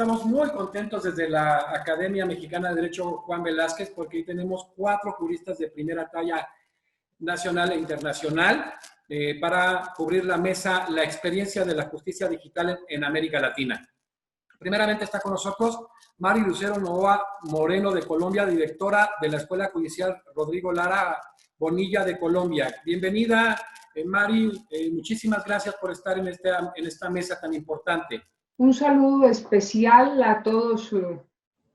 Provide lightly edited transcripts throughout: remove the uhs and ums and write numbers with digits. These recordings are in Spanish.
estamos muy contentos desde la Academia Mexicana de Derecho Juan Velázquez porque hoy tenemos 4 juristas de primera talla nacional e internacional para cubrir la mesa la experiencia de la justicia digital en América Latina. Primeramente está con nosotros Mari Lucero Novoa Moreno de Colombia, directora de la Escuela Judicial Rodrigo Lara Bonilla de Colombia. Bienvenida, Mari, muchísimas gracias por estar en esta mesa tan importante. Un saludo especial a todos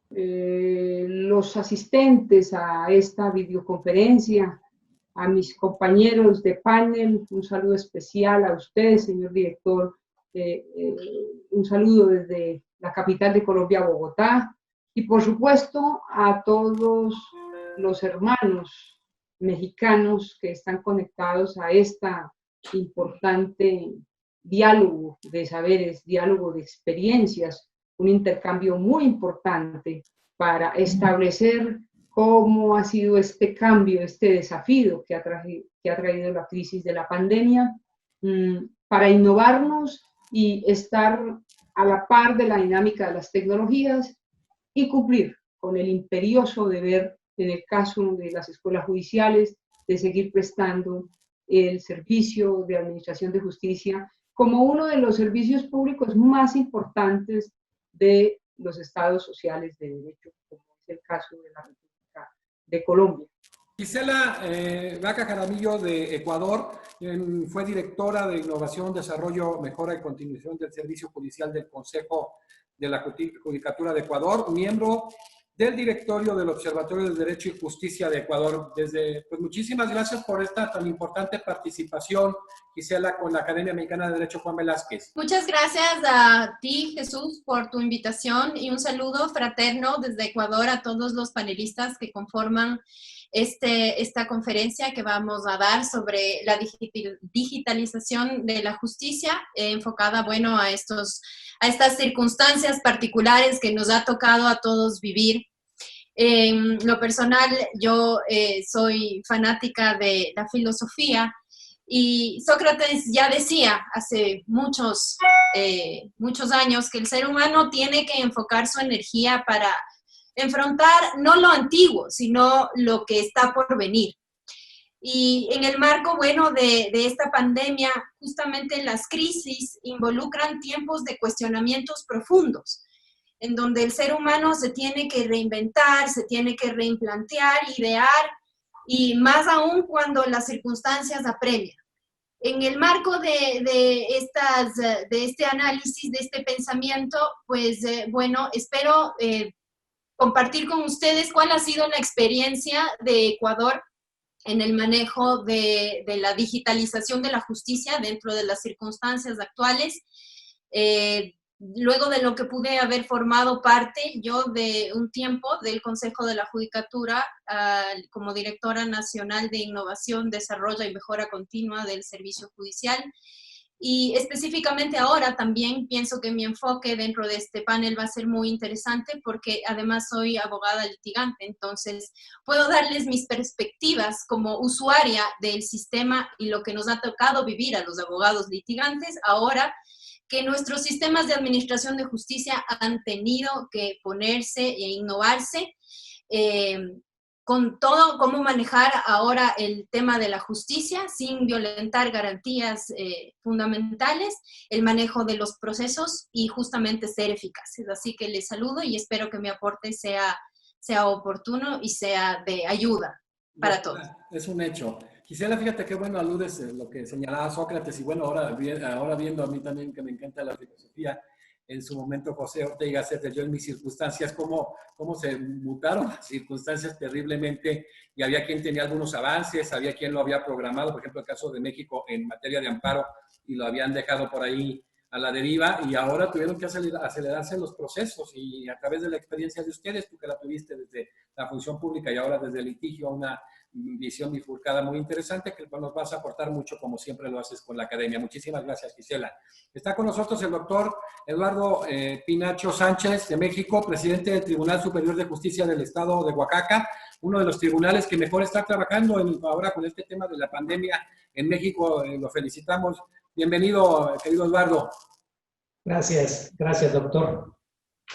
los asistentes a esta videoconferencia, a mis compañeros de panel, un saludo especial a usted, señor director, un saludo desde la capital de Colombia, Bogotá, y por supuesto a todos los hermanos mexicanos que están conectados a esta importante diálogo de saberes, diálogo de experiencias, un intercambio muy importante para establecer cómo ha sido este cambio, este desafío que ha traído la crisis de la pandemia, para innovarnos y estar a la par de la dinámica de las tecnologías y cumplir con el imperioso deber, en el caso de las escuelas judiciales, de seguir prestando el servicio de administración de justicia como uno de los servicios públicos más importantes de los estados sociales de derecho, como es el caso de la República de Colombia. Gisela Vaca Jaramillo de Ecuador fue directora de Innovación, Desarrollo, Mejora y Continuación del Servicio Judicial del Consejo de la Judicatura de Ecuador, miembro del directorio del Observatorio de Derecho y Justicia de Ecuador. Pues muchísimas gracias por esta tan importante participación, Gisela, con la Academia Mexicana de Derecho Juan Velázquez. Muchas gracias a ti, Jesús, por tu invitación y un saludo fraterno desde Ecuador a todos los panelistas que conforman esta conferencia que vamos a dar sobre la digitalización de la justicia, enfocada, bueno, a estas circunstancias particulares que nos ha tocado a todos vivir. En lo personal, yo soy fanática de la filosofía y Sócrates ya decía hace muchos años que el ser humano tiene que enfocar su energía para enfrentar no lo antiguo, sino lo que está por venir. Y en el marco, bueno, de esta pandemia, justamente las crisis involucran tiempos de cuestionamientos profundos, en donde el ser humano se tiene que reinventar, se tiene que reimplantear, idear, y más aún cuando las circunstancias apremian. En el marco de este análisis, de este pensamiento, pues, bueno, espero compartir con ustedes cuál ha sido la experiencia de Ecuador en el manejo de la digitalización de la justicia dentro de las circunstancias actuales. Luego de lo que pude haber formado parte yo de un tiempo del Consejo de la Judicatura como directora nacional de Innovación, Desarrollo y Mejora Continua del Servicio Judicial. Y específicamente ahora también pienso que mi enfoque dentro de este panel va a ser muy interesante porque además soy abogada litigante, entonces puedo darles mis perspectivas como usuaria del sistema y lo que nos ha tocado vivir a los abogados litigantes ahora que nuestros sistemas de administración de justicia han tenido que ponerse e innovarse con todo, cómo manejar ahora el tema de la justicia sin violentar garantías fundamentales, el manejo de los procesos y justamente ser eficaces. Así que les saludo y espero que mi aporte sea oportuno y sea de ayuda para todos. Es un hecho. Gisela, fíjate qué bueno aludes lo que señalaba Sócrates y bueno, ahora viendo a mí también que me encanta la filosofía, en su momento José Ortega Gasset, yo en mis circunstancias, cómo se mutaron las circunstancias terriblemente y había quien tenía algunos avances, había quien lo había programado, por ejemplo el caso de México en materia de amparo y lo habían dejado por ahí a la deriva y ahora tuvieron que acelerarse los procesos y a través de la experiencia de ustedes, tú que la tuviste desde la función pública y ahora desde el litigio, una visión bifurcada muy interesante que nos vas a aportar mucho como siempre lo haces con la academia. Muchísimas gracias, Gisela. Está con nosotros el doctor Eduardo Pinacho Sánchez de México, presidente del Tribunal Superior de Justicia del Estado de Oaxaca, uno de los tribunales que mejor está trabajando ahora con este tema de la pandemia en México. Lo felicitamos. Bienvenido, querido Eduardo. Gracias, doctor.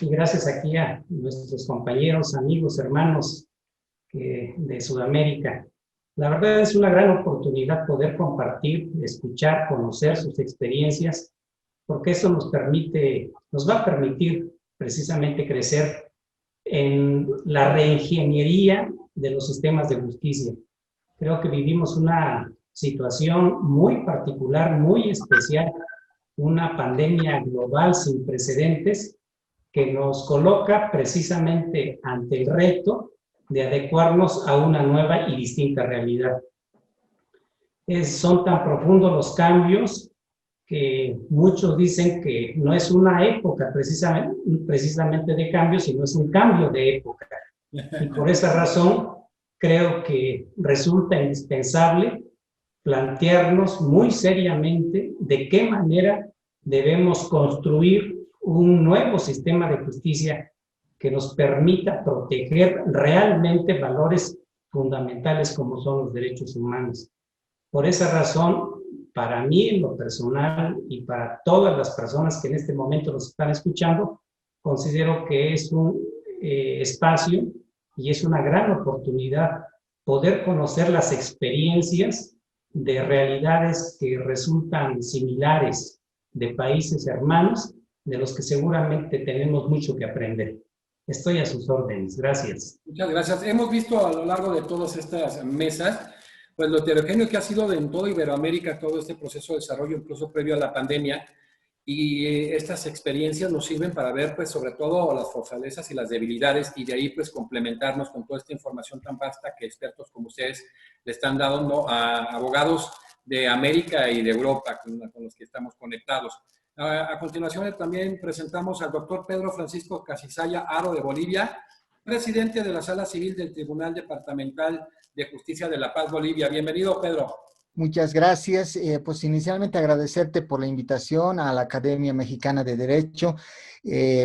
y gracias aquí a nuestros compañeros, amigos, hermanos de Sudamérica. La verdad es una gran oportunidad poder compartir, escuchar, conocer sus experiencias, porque eso nos va a permitir precisamente crecer en la reingeniería de los sistemas de justicia. Creo que vivimos una situación muy particular, muy especial, una pandemia global sin precedentes que nos coloca precisamente ante el reto de adecuarnos a una nueva y distinta realidad. Son tan profundos los cambios que muchos dicen que no es una época precisamente de cambio, sino es un cambio de época. Y por esa razón creo que resulta indispensable plantearnos muy seriamente de qué manera debemos construir un nuevo sistema de justicia que nos permita proteger realmente valores fundamentales como son los derechos humanos. Por esa razón, para mí en lo personal y para todas las personas que en este momento nos están escuchando, considero que es un espacio y es una gran oportunidad poder conocer las experiencias de realidades que resultan similares de países hermanos, de los que seguramente tenemos mucho que aprender. Estoy a sus órdenes. Gracias. Muchas gracias. Hemos visto a lo largo de todas estas mesas, pues lo heterogéneo que ha sido en toda Iberoamérica todo este proceso de desarrollo, incluso previo a la pandemia, y estas experiencias nos sirven para ver, pues, sobre todo las fortalezas y las debilidades, y de ahí, pues, complementarnos con toda esta información tan vasta que expertos como ustedes le están dando a abogados de América y de Europa, con los que estamos conectados. A continuación, también presentamos al doctor Pedro Francisco Casisaya Haro de Bolivia, presidente de la Sala Civil del Tribunal Departamental de Justicia de La Paz, Bolivia. Bienvenido, Pedro. Muchas gracias. Pues inicialmente agradecerte por la invitación a la Academia Mexicana de Derecho.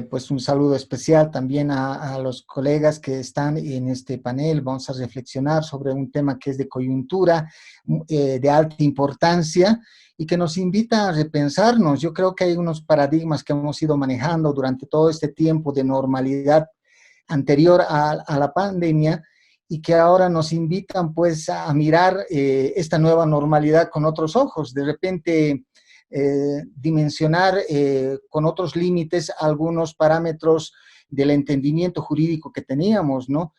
Pues un saludo especial también a los colegas que están en este panel. Vamos a reflexionar sobre un tema que es de coyuntura, de alta importancia y que nos invita a repensarnos. Yo creo que hay unos paradigmas que hemos ido manejando durante todo este tiempo de normalidad anterior a la pandemia, y que ahora nos invitan pues a mirar esta nueva normalidad con otros ojos, de repente dimensionar con otros límites algunos parámetros del entendimiento jurídico que teníamos, ¿no?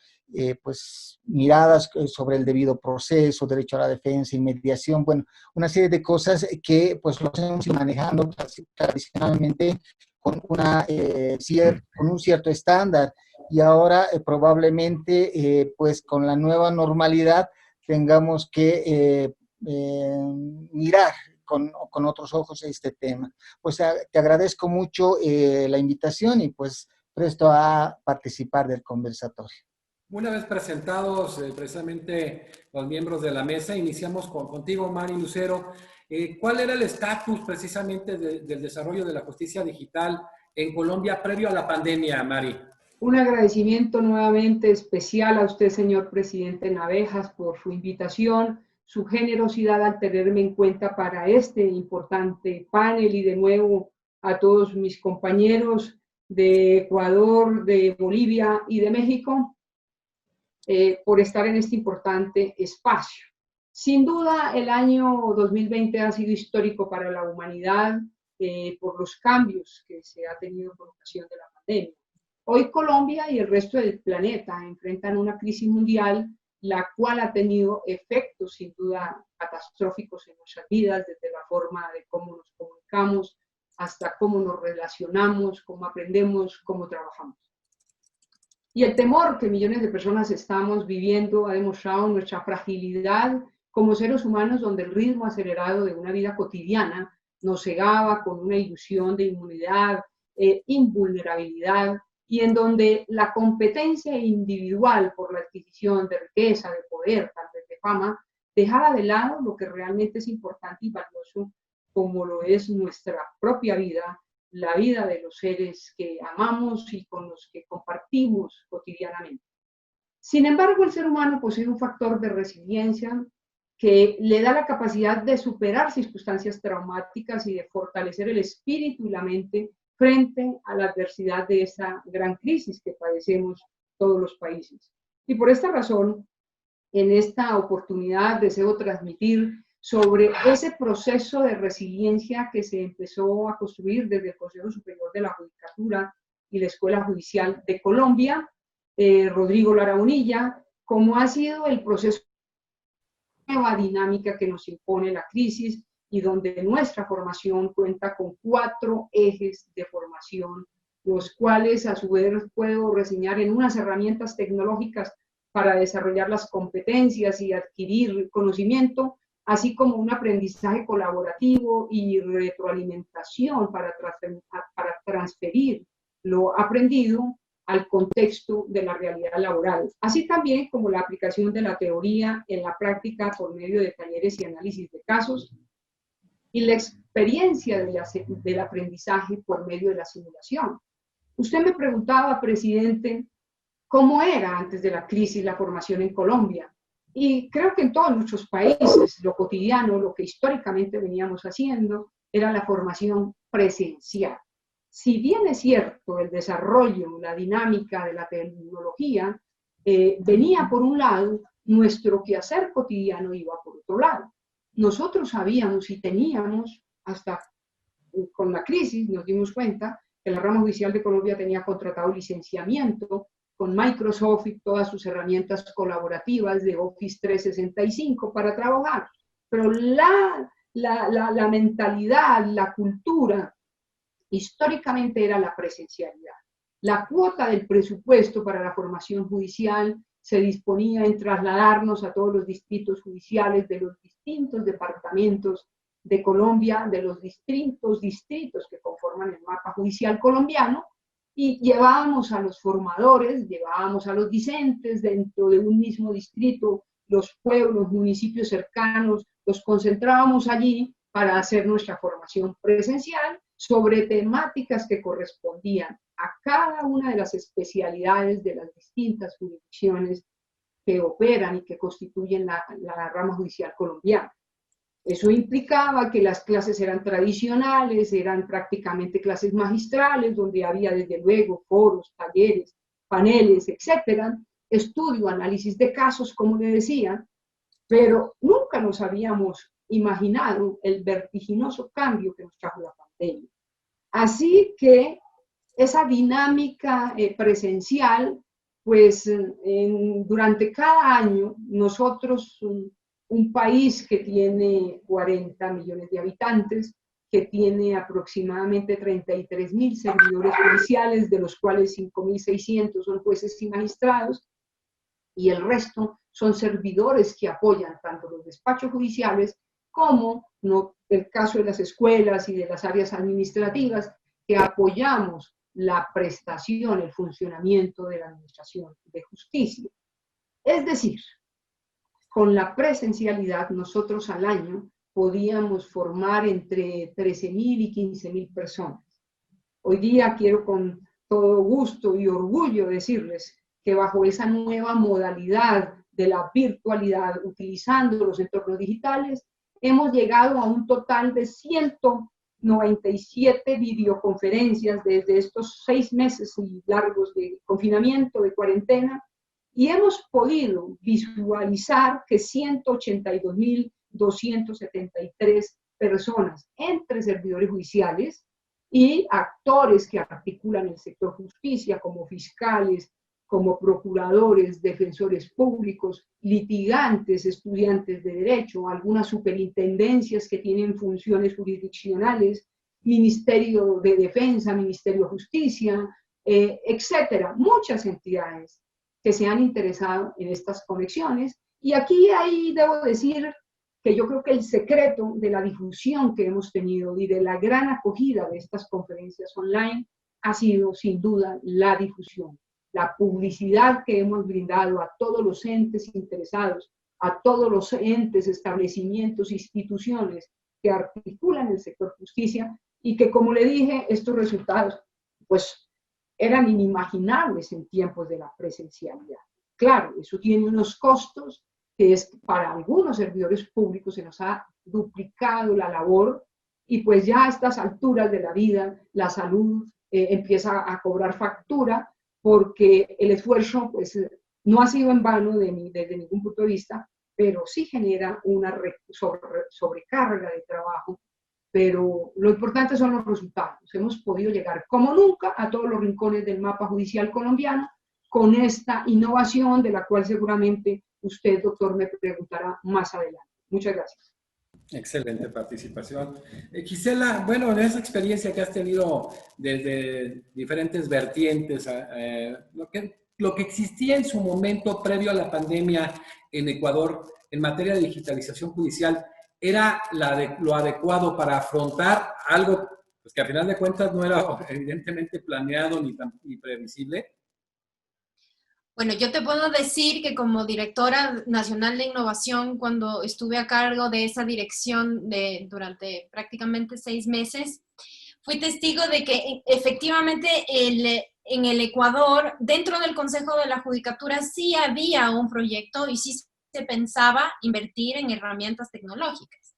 Pues miradas sobre el debido proceso, derecho a la defensa, inmediación, bueno, una serie de cosas que pues lo hemos ido manejando tradicionalmente con un cierto estándar. Y ahora probablemente pues con la nueva normalidad tengamos que mirar con otros ojos este tema. Pues te agradezco mucho la invitación y pues presto a participar del conversatorio. Una vez presentados precisamente los miembros de la mesa, iniciamos contigo, Mari Lucero. ¿Cuál era el estatus precisamente del desarrollo de la justicia digital en Colombia previo a la pandemia, Mari? Un agradecimiento nuevamente especial a usted, señor presidente Navejas, por su invitación, su generosidad al tenerme en cuenta para este importante panel, y de nuevo a todos mis compañeros de Ecuador, de Bolivia y de México por estar en este importante espacio. Sin duda, el año 2020 ha sido histórico para la humanidad por los cambios que se ha tenido por ocasión de la pandemia. Hoy Colombia y el resto del planeta enfrentan una crisis mundial, la cual ha tenido efectos sin duda catastróficos en nuestras vidas, desde la forma de cómo nos comunicamos hasta cómo nos relacionamos, cómo aprendemos, cómo trabajamos. Y el temor que millones de personas estamos viviendo ha demostrado nuestra fragilidad como seres humanos, donde el ritmo acelerado de una vida cotidiana nos cegaba con una ilusión de inmunidad, invulnerabilidad, y en donde la competencia individual por la adquisición de riqueza, de poder, tal vez de fama, dejaba de lado lo que realmente es importante y valioso, como lo es nuestra propia vida, la vida de los seres que amamos y con los que compartimos cotidianamente. Sin embargo, el ser humano posee un factor de resiliencia que le da la capacidad de superar circunstancias traumáticas y de fortalecer el espíritu y la mente frente a la adversidad de esta gran crisis que padecemos todos los países. Y por esta razón, en esta oportunidad deseo transmitir sobre ese proceso de resiliencia que se empezó a construir desde el Consejo Superior de la Judicatura y la Escuela Judicial de Colombia, Rodrigo Lara Bonilla, cómo ha sido el proceso de nueva dinámica que nos impone la crisis y donde nuestra formación cuenta con 4 ejes de formación, los cuales a su vez puedo reseñar en unas herramientas tecnológicas para desarrollar las competencias y adquirir conocimiento, así como un aprendizaje colaborativo y retroalimentación para transferir lo aprendido al contexto de la realidad laboral, así también como la aplicación de la teoría en la práctica por medio de talleres y análisis de casos, y la experiencia del aprendizaje por medio de la simulación. Usted me preguntaba, presidente, cómo era antes de la crisis la formación en Colombia. Y creo que en todos nuestros países, lo cotidiano, lo que históricamente veníamos haciendo, era la formación presencial. Si bien es cierto el desarrollo, la dinámica de la tecnología, venía por un lado, nuestro quehacer cotidiano iba por otro lado. Nosotros sabíamos y teníamos, hasta con la crisis nos dimos cuenta, que la rama judicial de Colombia tenía contratado licenciamiento con Microsoft y todas sus herramientas colaborativas de Office 365 para trabajar. Pero la mentalidad, la cultura, históricamente era la presencialidad. La cuota del presupuesto para la formación judicial se disponía en trasladarnos a todos los distritos judiciales de los distintos departamentos de Colombia, de los distintos distritos que conforman el mapa judicial colombiano, y llevábamos a los formadores, llevábamos a los discentes dentro de un mismo distrito, los pueblos, municipios cercanos, los concentrábamos allí para hacer nuestra formación presencial sobre temáticas que correspondían a cada una de las especialidades de las distintas jurisdicciones que operan y que constituyen la rama judicial colombiana. Eso implicaba que las clases eran tradicionales, eran prácticamente clases magistrales, donde había desde luego foros, talleres, paneles, etcétera, estudio, análisis de casos, como le decía, pero nunca nos habíamos imaginado el vertiginoso cambio que nos trajo la pandemia. Así que esa dinámica presencial, pues durante cada año nosotros, un país que tiene 40 millones de habitantes, que tiene aproximadamente 33.000 servidores judiciales, de los cuales 5.600 son jueces y magistrados, y el resto son servidores que apoyan tanto los despachos judiciales como el caso de las escuelas y de las áreas administrativas, que apoyamos la prestación, el funcionamiento de la administración de justicia. Es decir, con la presencialidad nosotros al año podíamos formar entre 13.000 y 15.000 personas. Hoy día quiero con todo gusto y orgullo decirles que bajo esa nueva modalidad de la virtualidad, utilizando los entornos digitales, hemos llegado a un total de 197 videoconferencias desde estos 6 meses largos de confinamiento, de cuarentena, y hemos podido visualizar que 182.273 personas entre servidores judiciales y actores que articulan el sector justicia, como fiscales, como procuradores, defensores públicos, litigantes, estudiantes de derecho, algunas superintendencias que tienen funciones jurisdiccionales, Ministerio de Defensa, Ministerio de Justicia, etcétera, muchas entidades que se han interesado en estas conexiones. Y aquí ahí debo decir que yo creo que el secreto de la difusión que hemos tenido y de la gran acogida de estas conferencias online ha sido sin duda la difusión, la publicidad que hemos brindado a todos los entes interesados, a todos los entes, establecimientos, instituciones que articulan el sector justicia, y que, como le dije, estos resultados pues eran inimaginables en tiempos de la presencialidad. Claro, eso tiene unos costos, que es para algunos servidores públicos se nos ha duplicado la labor, y pues ya a estas alturas de la vida la salud empieza a cobrar factura, porque el esfuerzo pues no ha sido en vano desde ningún punto de vista, pero sí genera una sobrecarga de trabajo. Pero lo importante son los resultados. Hemos podido llegar como nunca a todos los rincones del mapa judicial colombiano con esta innovación de la cual seguramente usted, doctor, me preguntará más adelante. Muchas gracias. Excelente participación. Gisela, bueno, en esa experiencia que has tenido desde diferentes vertientes, lo que existía en su momento previo a la pandemia en Ecuador en materia de digitalización judicial, ¿era lo adecuado para afrontar algo pues, que a final de cuentas no era evidentemente planeado ni previsible? Bueno, yo te puedo decir que como directora nacional de innovación, cuando estuve a cargo de esa dirección durante prácticamente 6 meses, fui testigo de que efectivamente en el Ecuador, dentro del Consejo de la Judicatura, sí había un proyecto y sí se pensaba invertir en herramientas tecnológicas.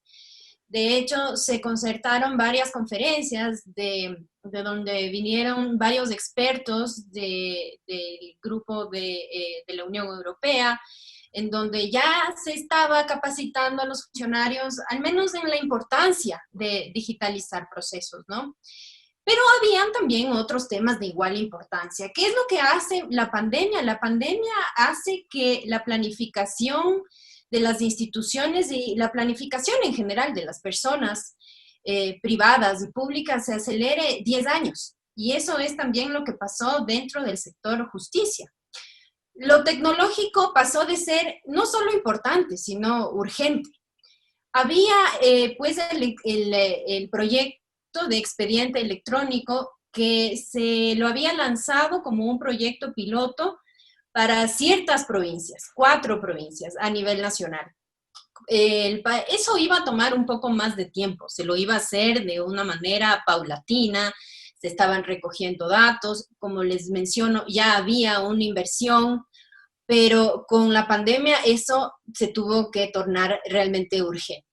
De hecho, se concertaron varias conferencias de donde vinieron varios expertos del grupo de la Unión Europea, en donde ya se estaba capacitando a los funcionarios, al menos en la importancia de digitalizar procesos, ¿no? Pero habían también otros temas de igual importancia. ¿Qué es lo que hace la pandemia? La pandemia hace que la planificación de las instituciones y la planificación en general de las personas privadas y públicas se acelere 10 años. Y eso es también lo que pasó dentro del sector justicia. Lo tecnológico pasó de ser no solo importante, sino urgente. Había pues el proyecto de expediente electrónico que se lo había lanzado como un proyecto piloto para ciertas provincias, 4 provincias a nivel nacional. Eso iba a tomar un poco más de tiempo, se lo iba a hacer de una manera paulatina, se estaban recogiendo datos, como les menciono, ya había una inversión, pero con la pandemia eso se tuvo que tornar realmente urgente.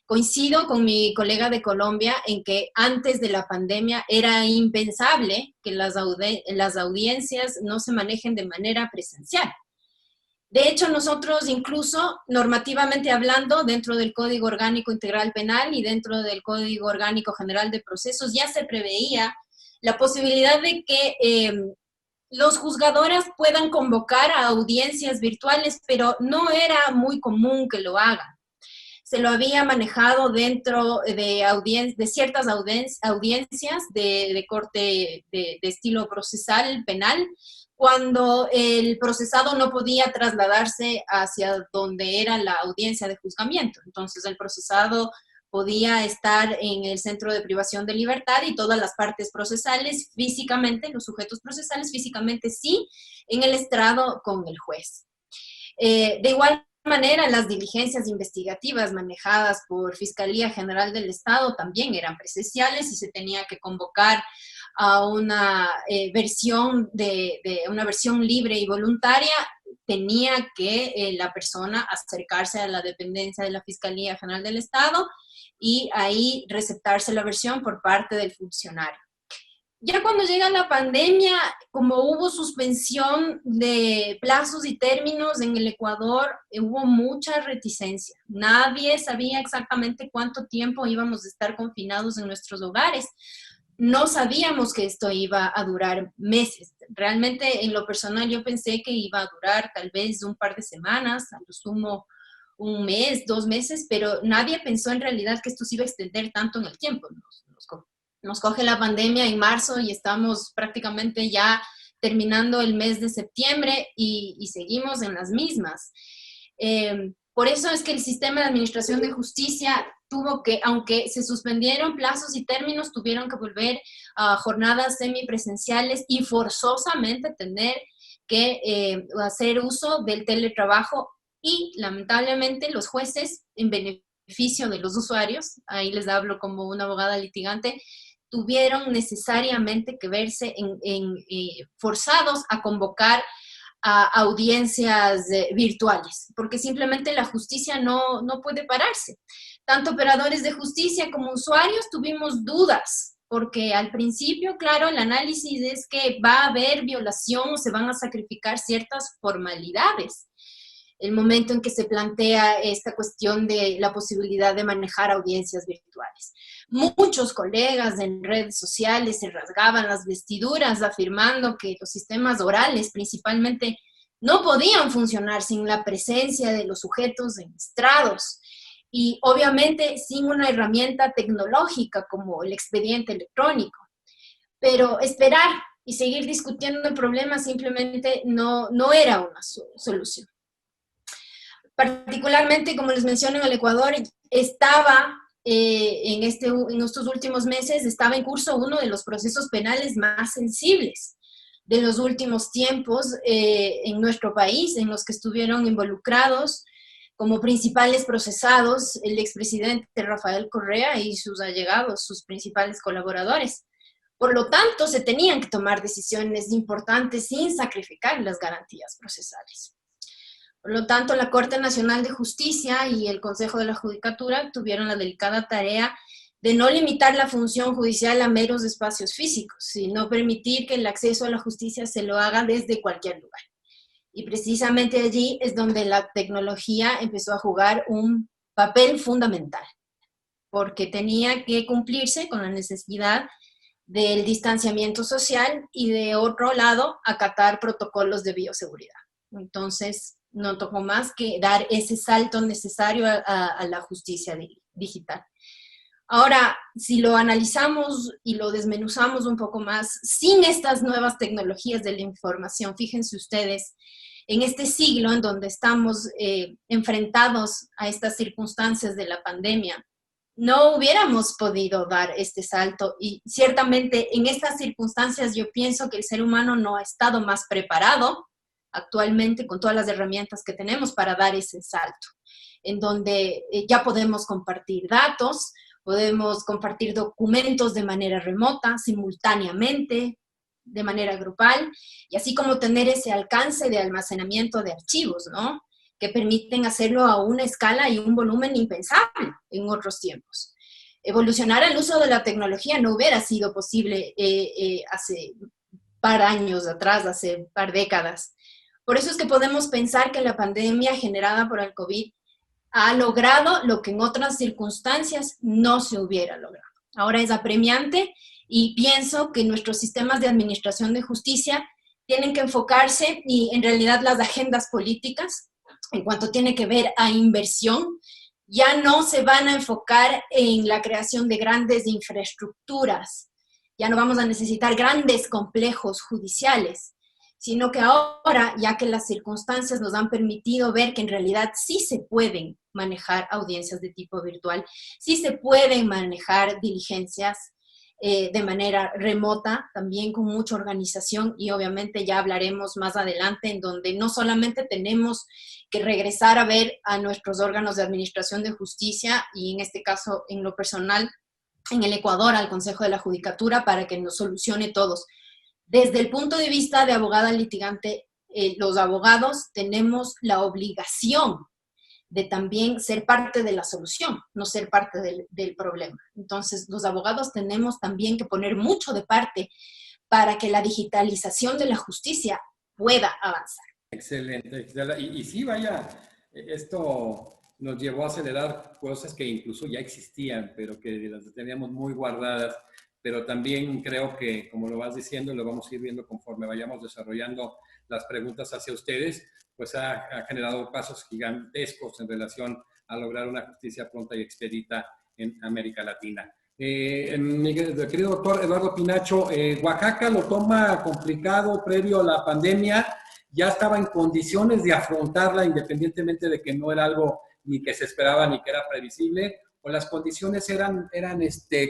Coincido con mi colega de Colombia en que antes de la pandemia era impensable que las audiencias no se manejen de manera presencial. De hecho, nosotros incluso normativamente hablando, dentro del Código Orgánico Integral Penal y dentro del Código Orgánico General de Procesos, ya se preveía la posibilidad de que los juzgadores puedan convocar a audiencias virtuales, pero no era muy común que lo hagan. Se lo había manejado dentro de ciertas audiencias de corte de estilo procesal penal, cuando el procesado no podía trasladarse hacia donde era la audiencia de juzgamiento. Entonces el procesado podía estar en el centro de privación de libertad y todas las partes procesales físicamente, los sujetos procesales físicamente sí, en el estrado con el juez. De igual manera, las diligencias investigativas manejadas por Fiscalía General del Estado también eran presenciales y se tenía que convocar a una versión una versión libre y voluntaria. Tenía que la persona acercarse a la dependencia de la Fiscalía General del Estado y ahí receptarse la versión por parte del funcionario. Ya cuando llega la pandemia, como hubo suspensión de plazos y términos en el Ecuador, hubo mucha reticencia. Nadie sabía exactamente cuánto tiempo íbamos a estar confinados en nuestros hogares. No sabíamos que esto iba a durar meses. Realmente, en lo personal, yo pensé que iba a durar tal vez un par de semanas, a lo sumo 1 mes, 2 meses, pero nadie pensó en realidad que esto se iba a extender tanto en el tiempo. Nos coge la pandemia en marzo y estamos prácticamente ya terminando el mes de septiembre y seguimos en las mismas. Por eso es que el sistema de administración de justicia tuvo que, aunque se suspendieron plazos y términos, tuvieron que volver a jornadas semipresenciales y forzosamente tener que hacer uso del teletrabajo y lamentablemente los jueces, en beneficio de los usuarios, ahí les hablo como una abogada litigante, tuvieron necesariamente que verse forzados a convocar a audiencias virtuales, porque simplemente la justicia no puede pararse. tanto operadores de justicia como usuarios tuvimos dudas, porque al principio, claro, el análisis es que va a haber violación o se van a sacrificar ciertas formalidades. El momento en que se plantea esta cuestión de la posibilidad de manejar audiencias virtuales. Muchos colegas en redes sociales se rasgaban las vestiduras afirmando que los sistemas orales principalmente no podían funcionar sin la presencia de los sujetos en estrados y obviamente sin una herramienta tecnológica como el expediente electrónico. Pero esperar y seguir discutiendo el problema simplemente no era una solución. Particularmente, como les menciono, en el Ecuador estaba, en estos últimos meses, estaba en curso uno de los procesos penales más sensibles de los últimos tiempos en nuestro país, en los que estuvieron involucrados como principales procesados el expresidente Rafael Correa y sus allegados, sus principales colaboradores. Por lo tanto, se tenían que tomar decisiones importantes sin sacrificar las garantías procesales. Por lo tanto, la Corte Nacional de Justicia y el Consejo de la Judicatura tuvieron la delicada tarea de no limitar la función judicial a meros espacios físicos, sino permitir que el acceso a la justicia se lo haga desde cualquier lugar. Y precisamente allí es donde la tecnología empezó a jugar un papel fundamental, porque tenía que cumplirse con la necesidad del distanciamiento social y, de otro lado, acatar protocolos de bioseguridad. Entonces, no tocó más que dar ese salto necesario a la justicia digital. Ahora, si lo analizamos y lo desmenuzamos un poco más, sin estas nuevas tecnologías de la información, fíjense ustedes, en este siglo en donde estamos enfrentados a estas circunstancias de la pandemia, no hubiéramos podido dar este salto y ciertamente en estas circunstancias yo pienso que el ser humano no ha estado más preparado actualmente con todas las herramientas que tenemos para dar ese salto, en donde ya podemos compartir datos, podemos compartir documentos de manera remota, simultáneamente, de manera grupal, y así como tener ese alcance de almacenamiento de archivos, ¿no? Que permiten hacerlo a una escala y un volumen impensable en otros tiempos. Evolucionar el uso de la tecnología no hubiera sido posible hace un par de años atrás, hace un par de décadas. Por eso es que podemos pensar que la pandemia generada por el COVID ha logrado lo que en otras circunstancias no se hubiera logrado. Ahora es apremiante y pienso que nuestros sistemas de administración de justicia tienen que enfocarse y en realidad las agendas políticas, en cuanto tiene que ver a inversión, ya no se van a enfocar en la creación de grandes infraestructuras, ya no vamos a necesitar grandes complejos judiciales, sino que ahora, ya que las circunstancias nos han permitido ver que en realidad sí se pueden manejar audiencias de tipo virtual, sí se pueden manejar diligencias de manera remota, también con mucha organización, y obviamente ya hablaremos más adelante en donde no solamente tenemos que regresar a ver a nuestros órganos de administración de justicia, y en este caso, en lo personal, en el Ecuador, al Consejo de la Judicatura, para que nos solucione todos. Desde el punto de vista de abogada litigante, los abogados tenemos la obligación de también ser parte de la solución, no ser parte del problema. Entonces, los abogados tenemos también que poner mucho de parte para que la digitalización de la justicia pueda avanzar. Excelente. Y sí, vaya, esto nos llevó a acelerar cosas que incluso ya existían, pero que las teníamos muy guardadas. Pero también creo que, como lo vas diciendo, lo vamos a ir viendo conforme vayamos desarrollando las preguntas hacia ustedes, pues ha generado pasos gigantescos en relación a lograr una justicia pronta y expedita en América Latina. Mi querido doctor Eduardo Pinacho, Oaxaca lo toma complicado previo a la pandemia, ya estaba en condiciones de afrontarla independientemente de que no era algo ni que se esperaba ni que era previsible, o las condiciones eran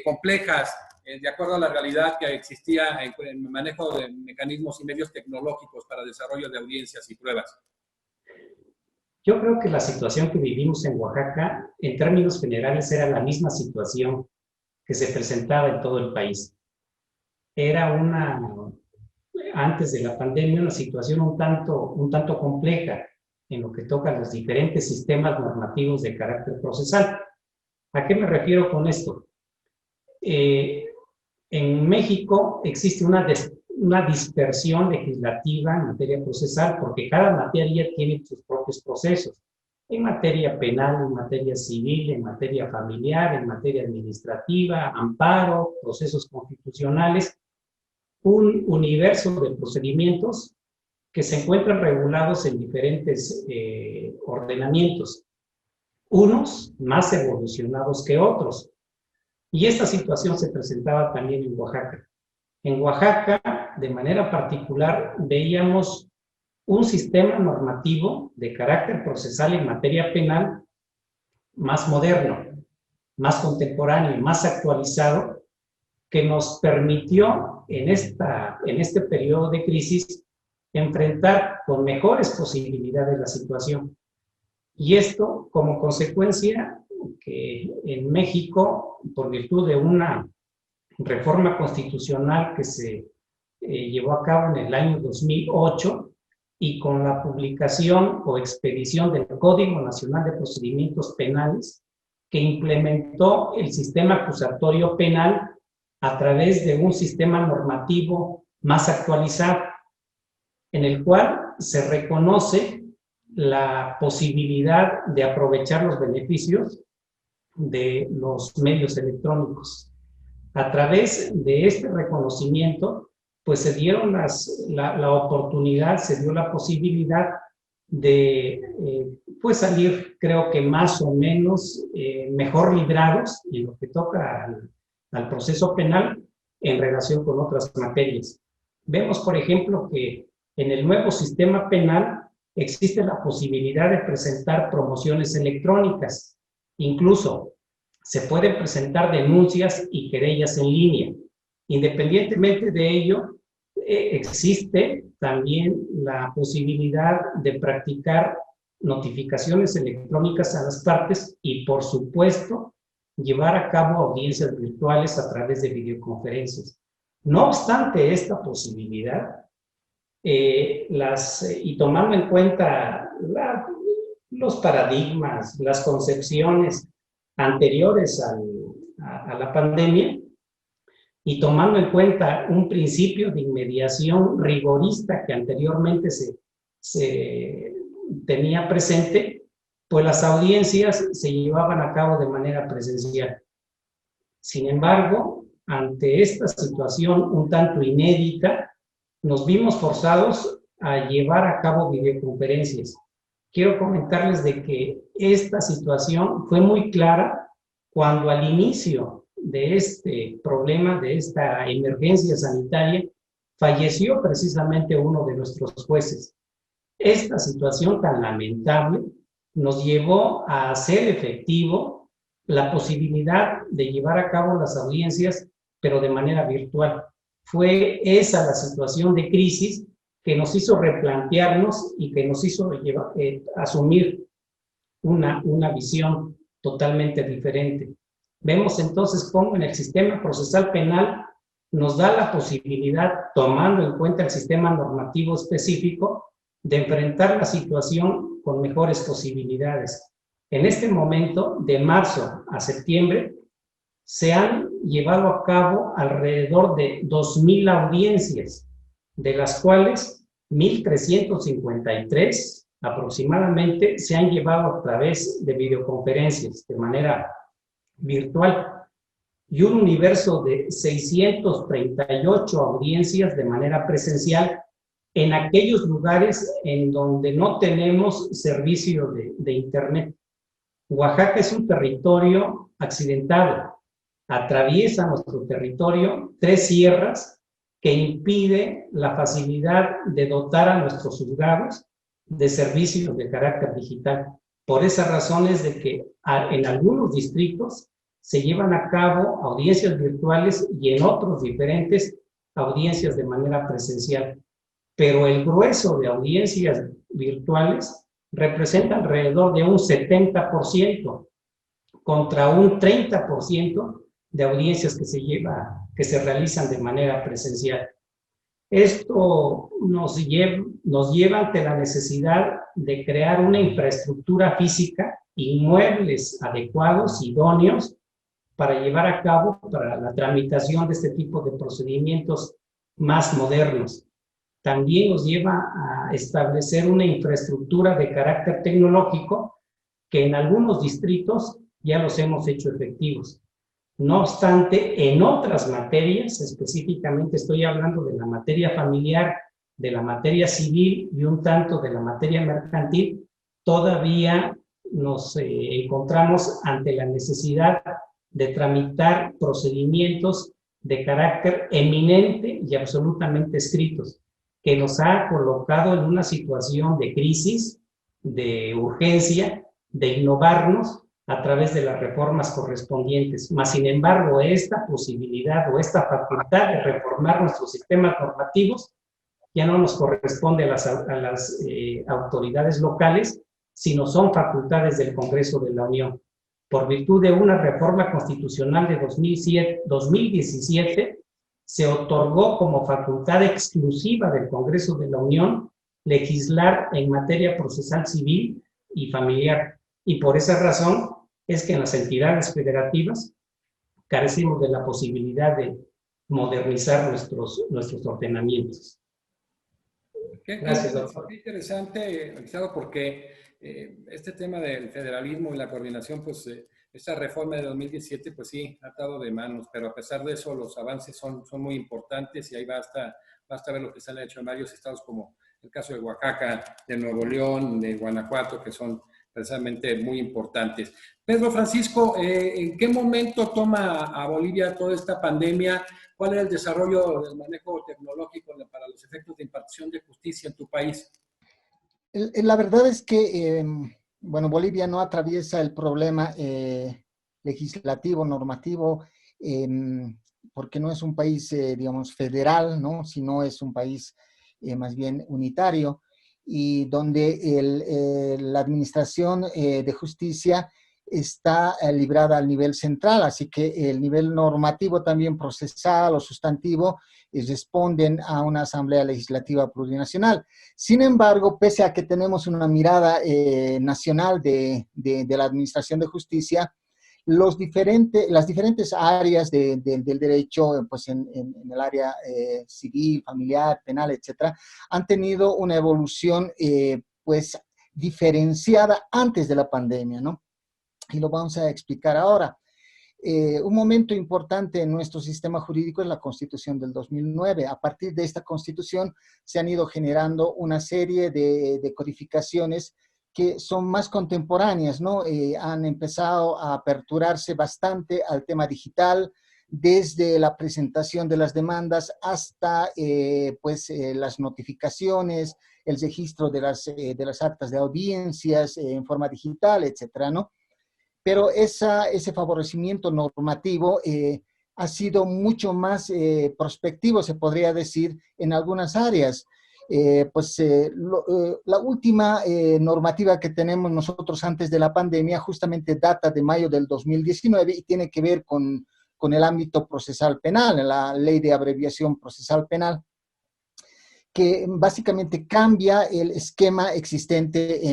complejas, de acuerdo a la realidad que existía en el manejo de mecanismos y medios tecnológicos para desarrollo de audiencias y pruebas. Yo creo que la situación que vivimos en Oaxaca, en términos generales, era la misma situación que se presentaba en todo el país. Era antes de la pandemia, una situación un tanto compleja en lo que toca a los diferentes sistemas normativos de carácter procesal. ¿A qué me refiero con esto? En México existe una dispersión legislativa en materia procesal porque cada materia tiene sus propios procesos. En materia penal, en materia civil, en materia familiar, en materia administrativa, amparo, procesos constitucionales, un universo de procedimientos que se encuentran regulados en diferentes ordenamientos, unos más evolucionados que otros. Y esta situación se presentaba también en Oaxaca. En Oaxaca, de manera particular, veíamos un sistema normativo de carácter procesal en materia penal más moderno, más contemporáneo, más actualizado, que nos permitió en este periodo de crisis enfrentar con mejores posibilidades la situación. Y esto como consecuencia que en México, por virtud de una reforma constitucional que se llevó a cabo en el año 2008 y con la publicación o expedición del Código Nacional de Procedimientos Penales, que implementó el sistema acusatorio penal a través de un sistema normativo más actualizado, en el cual se reconoce la posibilidad de aprovechar los beneficios de los medios electrónicos. A través de este reconocimiento, pues se dieron la oportunidad, se dio la posibilidad de pues salir, creo que más o menos mejor librados en lo que toca al proceso penal en relación con otras materias. Vemos, por ejemplo, que en el nuevo sistema penal existe la posibilidad de presentar promociones electrónicas. Incluso se pueden presentar denuncias y querellas en línea. Independientemente de ello, existe también la posibilidad de practicar notificaciones electrónicas a las partes y, por supuesto, llevar a cabo audiencias virtuales a través de videoconferencias. No obstante esta posibilidad, y tomando en cuenta los paradigmas, las concepciones anteriores a la pandemia, y tomando en cuenta un principio de inmediación rigorista que anteriormente se tenía presente, pues las audiencias se llevaban a cabo de manera presencial. Sin embargo, ante esta situación un tanto inédita, nos vimos forzados a llevar a cabo videoconferencias. Quiero comentarles de que esta situación fue muy clara cuando al inicio de este problema, de esta emergencia sanitaria, falleció precisamente uno de nuestros jueces. Esta situación tan lamentable nos llevó a hacer efectivo la posibilidad de llevar a cabo las audiencias, pero de manera virtual. Fue esa la situación de crisis que nos hizo replantearnos y que nos hizo asumir una visión totalmente diferente. Vemos entonces cómo en el sistema procesal penal nos da la posibilidad, tomando en cuenta el sistema normativo específico, de enfrentar la situación con mejores posibilidades. En este momento, de marzo a septiembre, se han llevado a cabo alrededor de 2,000 audiencias, de las cuales 1,353 aproximadamente se han llevado a través de videoconferencias, de manera virtual, y un universo de 638 audiencias de manera presencial en aquellos lugares en donde no tenemos servicio de Internet. Oaxaca es un territorio accidentado. Atraviesa nuestro territorio 3 sierras que impide la facilidad de dotar a nuestros juzgados de servicios de carácter digital. Por esa razón es de que en algunos distritos se llevan a cabo audiencias virtuales y en otros diferentes audiencias de manera presencial. Pero el grueso de audiencias virtuales representa alrededor de un 70% contra un 30% de audiencias que se realizan de manera presencial. Esto nos lleva ante la necesidad de crear una infraestructura física inmuebles adecuados, idóneos, para llevar a cabo para la tramitación de este tipo de procedimientos más modernos. También nos lleva a establecer una infraestructura de carácter tecnológico que en algunos distritos ya los hemos hecho efectivos. No obstante, en otras materias, específicamente estoy hablando de la materia familiar, de la materia civil y un tanto de la materia mercantil, todavía nos encontramos ante la necesidad de tramitar procedimientos de carácter eminente y absolutamente estrictos, que nos ha colocado en una situación de crisis, de urgencia, de innovarnos a través de las reformas correspondientes. Mas, sin embargo, esta posibilidad o esta facultad de reformar nuestros sistemas normativos ya no nos corresponde a las autoridades locales, sino son facultades del Congreso de la Unión. Por virtud de una reforma constitucional de 2017, se otorgó como facultad exclusiva del Congreso de la Unión legislar en materia procesal civil y familiar. Y por esa razón es que en las entidades federativas carecemos de la posibilidad de modernizar nuestros ordenamientos. Gracias, doctor. Qué interesante, Alisado, porque este tema del federalismo y la coordinación, pues esta reforma de 2017, pues sí, ha atado de manos, pero a pesar de eso los avances son muy importantes y ahí basta ver lo que se han hecho en varios estados, como el caso de Oaxaca, de Nuevo León, de Guanajuato, que son precisamente muy importantes. Pedro Francisco, ¿en qué momento toma a Bolivia toda esta pandemia? ¿Cuál es el desarrollo del manejo tecnológico para los efectos de impartición de justicia en tu país? La verdad es que, bueno, Bolivia no atraviesa el problema legislativo, normativo, porque no es un país, digamos, federal, ¿no? Sino es un país más bien unitario, y donde la administración de justicia está librada al nivel central, así que el nivel normativo también procesal o sustantivo responden a una asamblea legislativa plurinacional. Sin embargo, pese a que tenemos una mirada nacional de la administración de justicia, las diferentes áreas del derecho, pues en el área civil, familiar, penal, etcétera, han tenido una evolución pues diferenciada antes de la pandemia, ¿no? Y lo vamos a explicar ahora. Un momento importante en nuestro sistema jurídico es la Constitución del 2009. A partir de esta Constitución se han ido generando una serie de codificaciones que son más contemporáneas, ¿no? Han empezado a aperturarse bastante al tema digital, desde la presentación de las demandas hasta las notificaciones, el registro de las actas de audiencias en forma digital, etcétera, ¿no? Pero ese favorecimiento normativo ha sido mucho más prospectivo, se podría decir, en algunas áreas. La última normativa que tenemos nosotros antes de la pandemia justamente data de mayo del 2019 y tiene que ver con el ámbito procesal penal, la Ley de Abreviación Procesal Penal, que básicamente cambia el esquema existente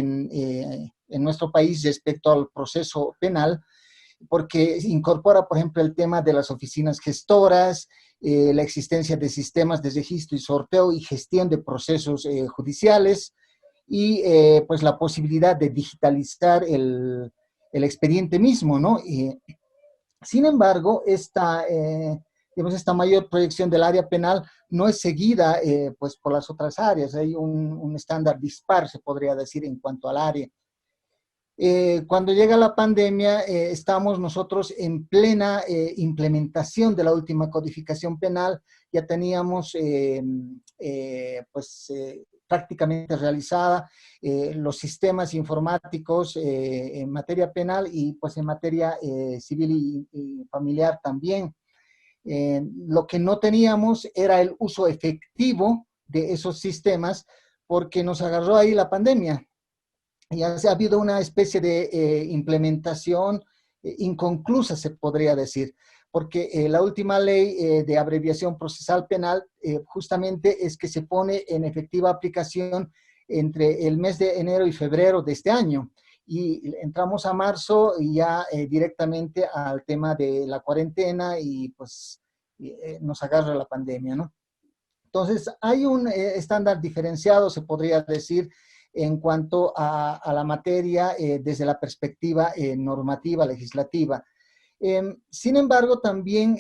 en nuestro país respecto al proceso penal, porque incorpora, por ejemplo, el tema de las oficinas gestoras, la existencia de sistemas de registro y sorteo y gestión de procesos judiciales, y pues la posibilidad de digitalizar el expediente mismo, ¿no? Sin embargo, esta mayor proyección del área penal no es seguida pues por las otras áreas. Hay un estándar dispar, se podría decir, en cuanto al área. Cuando llega la pandemia, estamos nosotros en plena implementación de la última codificación penal. Ya teníamos prácticamente realizada los sistemas informáticos en materia penal y pues en materia civil y familiar también. Lo que no teníamos era el uso efectivo de esos sistemas porque nos agarró ahí la pandemia. Ya ha habido una especie de implementación inconclusa, se podría decir, porque la última ley de abreviación procesal penal justamente es que se pone en efectiva aplicación entre el mes de enero y febrero de este año. y entramos a marzo y ya directamente al tema de la cuarentena y pues nos agarra la pandemia, ¿no? Entonces, hay un estándar diferenciado, se podría decir, en cuanto a la materia desde la perspectiva normativa, legislativa. Sin embargo, también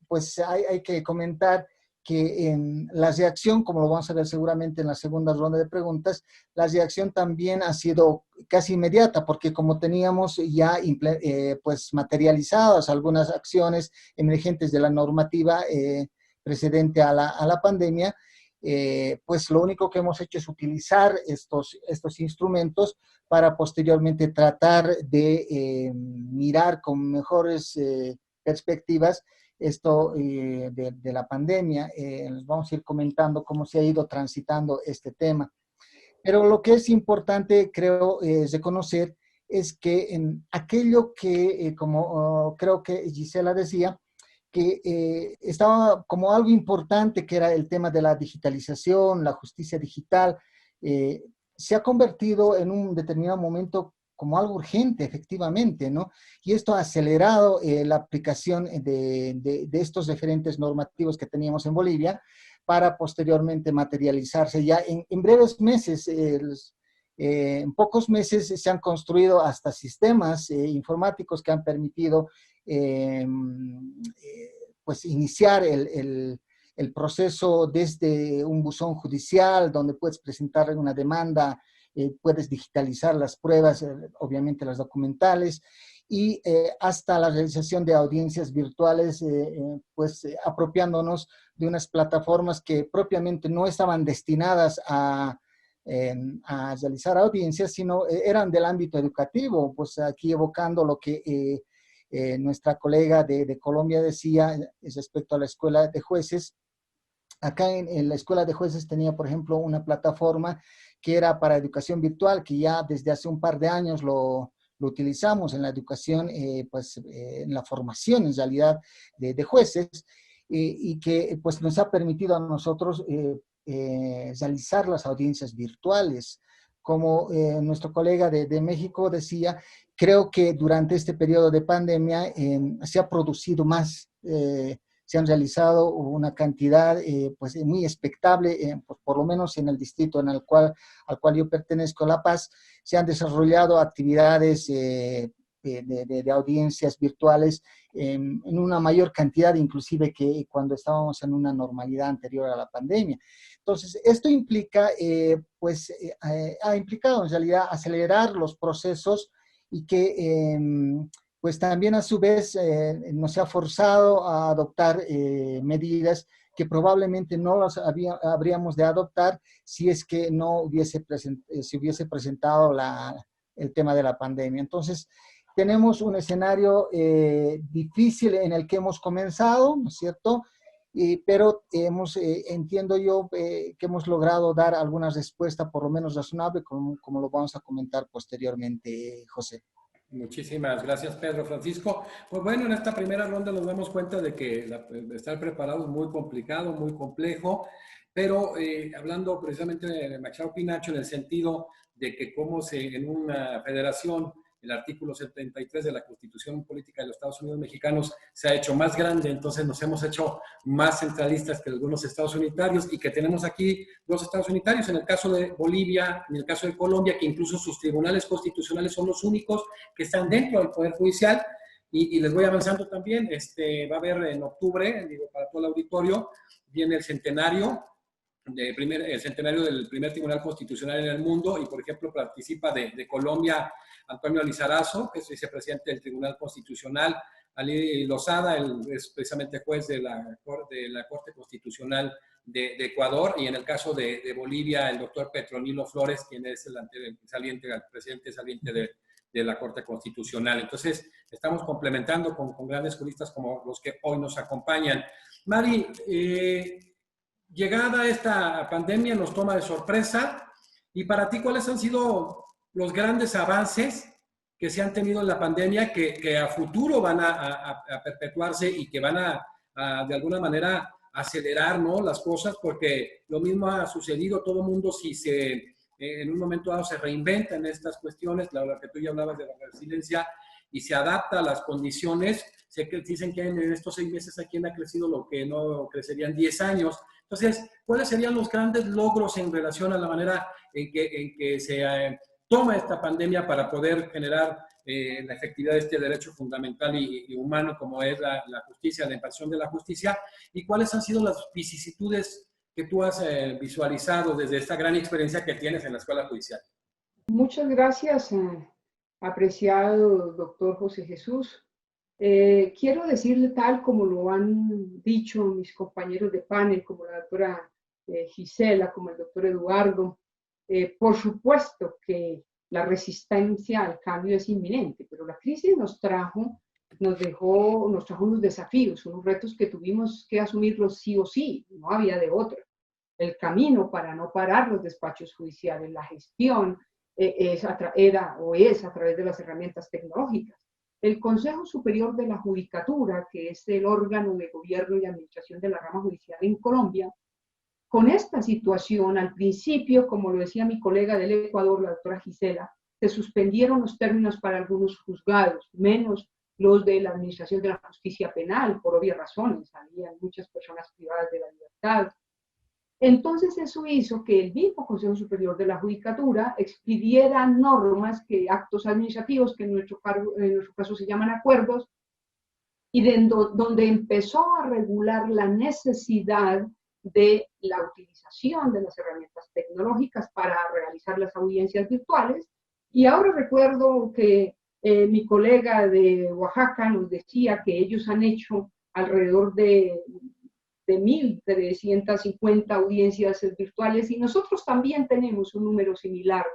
pues hay que comentar que en la reacción, como lo vamos a ver seguramente en la segunda ronda de preguntas, la reacción también ha sido casi inmediata, porque como teníamos ya pues materializadas algunas acciones emergentes de la normativa precedente a la pandemia, pues lo único que hemos hecho es utilizar estos instrumentos para posteriormente tratar de mirar con mejores perspectivas esto de la pandemia. Les vamos a ir comentando cómo se ha ido transitando este tema. Pero lo que es importante, creo, reconocer es que en aquello que, como creo que Gisela decía, que estaba como algo importante, que era el tema de la digitalización, la justicia digital, se ha convertido en un determinado momento como algo urgente, efectivamente, ¿no? Y esto ha acelerado la aplicación de estos referentes normativos que teníamos en Bolivia para posteriormente materializarse ya en breves meses. En pocos meses se han construido hasta sistemas informáticos que han permitido pues iniciar el proceso desde un buzón judicial donde puedes presentar una demanda, puedes digitalizar las pruebas, obviamente las documentales, y hasta la realización de audiencias virtuales, pues apropiándonos de unas plataformas que propiamente no estaban destinadas a realizar audiencias, sino eran del ámbito educativo, pues aquí evocando lo que nuestra colega de Colombia decía respecto a la escuela de jueces. Acá en la escuela de jueces tenía, por ejemplo, una plataforma que era para educación virtual, que ya desde hace un par de años lo utilizamos en la educación, pues en la formación en realidad de jueces, y que pues nos ha permitido a nosotros realizar las audiencias virtuales. Como nuestro colega de México decía, creo que durante este periodo de pandemia se ha producido más, se han realizado una cantidad pues muy expectable, por lo menos en el distrito al cual yo pertenezco, La Paz, se han desarrollado actividades de audiencias virtuales en una mayor cantidad inclusive que cuando estábamos en una normalidad anterior a la pandemia. Entonces, esto implica, ha implicado en realidad acelerar los procesos y que pues también a su vez nos ha forzado a adoptar medidas que probablemente no las habríamos de adoptar si es que no se hubiese presentado el tema de la pandemia. Entonces, tenemos un escenario difícil en el que hemos comenzado, ¿no es cierto? Pero entiendo yo que hemos logrado dar alguna respuesta por lo menos razonable, como lo vamos a comentar posteriormente, José. Muchísimas gracias, Pedro Francisco. Pues bueno, en esta primera ronda nos damos cuenta de que estar preparado es muy complicado, muy complejo, pero hablando precisamente de Machado Pinacho en el sentido de que como en una federación el artículo 73 de la Constitución Política de los Estados Unidos Mexicanos se ha hecho más grande, entonces nos hemos hecho más centralistas que algunos estados unitarios y que tenemos aquí dos estados unitarios, en el caso de Bolivia, en el caso de Colombia, que incluso sus tribunales constitucionales son los únicos que están dentro del Poder Judicial. Y les voy avanzando también, va a haber en octubre, digo, para todo el auditorio, viene el centenario del primer tribunal constitucional en el mundo, y por ejemplo participa de Colombia Antonio Lizarazo, que es vicepresidente del Tribunal Constitucional, Ali Lozada, es precisamente juez de la Corte Constitucional de Ecuador, y en el caso de Bolivia, el doctor Petronilo Flores, quien es el presidente saliente de la Corte Constitucional. Entonces, estamos complementando con grandes juristas como los que hoy nos acompañan. Mari, llegada esta pandemia nos toma de sorpresa, y para ti, ¿cuáles han sido los grandes avances que se han tenido en la pandemia que a futuro van a perpetuarse y que van a de alguna manera acelerar, ¿no?, las cosas? Porque lo mismo ha sucedido, todo el mundo, si se en un momento dado se reinventa en estas cuestiones, la que tú ya hablabas de la resiliencia, y se adapta a las condiciones. Sé que dicen que en estos 6 meses aquí ha crecido lo que no crecerían 10 años. Entonces, ¿cuáles serían los grandes logros en relación a la manera en que se toma esta pandemia para poder generar la efectividad de este derecho fundamental y humano como es la justicia, la impartición de la justicia? ¿Y cuáles han sido las vicisitudes que tú has visualizado desde esta gran experiencia que tienes en la escuela judicial? Muchas gracias, apreciado doctor José Jesús. Quiero decirle, tal como lo han dicho mis compañeros de panel, como la doctora Gisela, como el doctor Eduardo, por supuesto que la resistencia al cambio es inminente, pero la crisis nos trajo unos desafíos, unos retos que tuvimos que asumirlos sí o sí, no había de otra. El camino para no parar los despachos judiciales, la gestión, es a través de las herramientas tecnológicas. El Consejo Superior de la Judicatura, que es el órgano de gobierno y administración de la rama judicial en Colombia, con esta situación, al principio, como lo decía mi colega del Ecuador, la doctora Gisela, se suspendieron los términos para algunos juzgados, menos los de la administración de la justicia penal, por obvias razones, había muchas personas privadas de la libertad. Entonces eso hizo que el mismo Consejo Superior de la Judicatura expidiera normas, actos administrativos, que en nuestro caso se llaman acuerdos, y donde empezó a regular la necesidad de la utilización de las herramientas tecnológicas para realizar las audiencias virtuales. Y ahora recuerdo que mi colega de Oaxaca nos decía que ellos han hecho alrededor de 1.350 audiencias virtuales, y nosotros también tenemos un número similar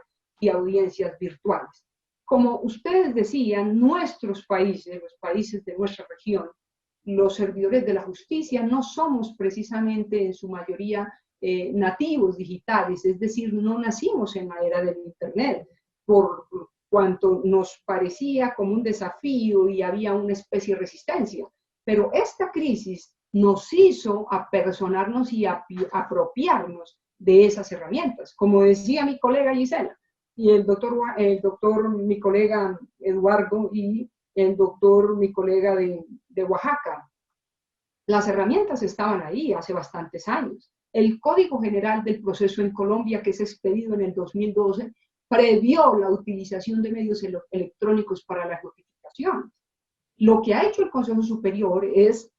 de audiencias virtuales. Como ustedes decían, nuestros países, los países de nuestra región, los servidores de la justicia no somos precisamente en su mayoría nativos digitales, es decir, no nacimos en la era del Internet, por cuanto nos parecía como un desafío y había una especie de resistencia. Pero esta crisis nos hizo apersonarnos y apropiarnos de esas herramientas. Como decía mi colega Gisela, y el doctor mi colega Eduardo, y el doctor mi colega de Oaxaca, las herramientas estaban ahí hace bastantes años. El Código General del Proceso en Colombia, que es expedido en el 2012, previó la utilización de medios electrónicos para las notificaciones. Lo que ha hecho el Consejo Superior es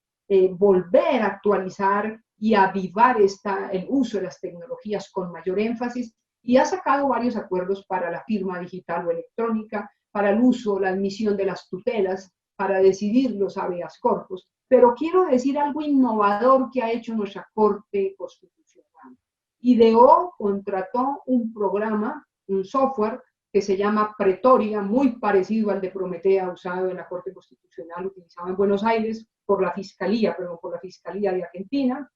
volver a actualizar y avivar el uso de las tecnologías con mayor énfasis, y ha sacado varios acuerdos para la firma digital o electrónica, para el uso, la admisión de las tutelas, para decidir los habeas corpus. Pero quiero decir algo innovador que ha hecho nuestra Corte Constitucional. Ideó, contrató un programa, un software que se llama Pretoria, muy parecido al de Prometea usado en la Corte Constitucional, utilizado en Buenos Aires por la Fiscalía de Argentina,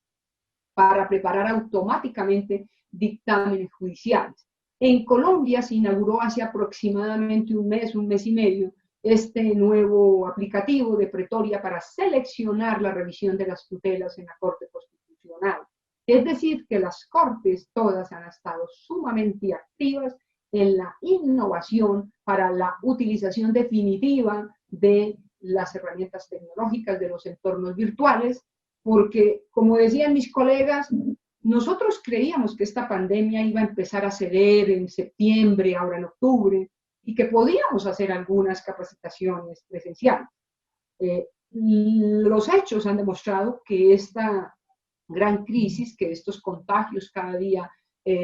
para preparar automáticamente dictámenes judiciales. En Colombia se inauguró hace aproximadamente un mes y medio, este nuevo aplicativo de Pretoria para seleccionar la revisión de las tutelas en la Corte Constitucional. Es decir, que las Cortes todas han estado sumamente activas en la innovación para la utilización definitiva de las herramientas tecnológicas, de los entornos virtuales, porque, como decían mis colegas, nosotros creíamos que esta pandemia iba a empezar a ceder en septiembre, ahora en octubre, y que podíamos hacer algunas capacitaciones presenciales. Los hechos han demostrado que esta gran crisis, que estos contagios cada día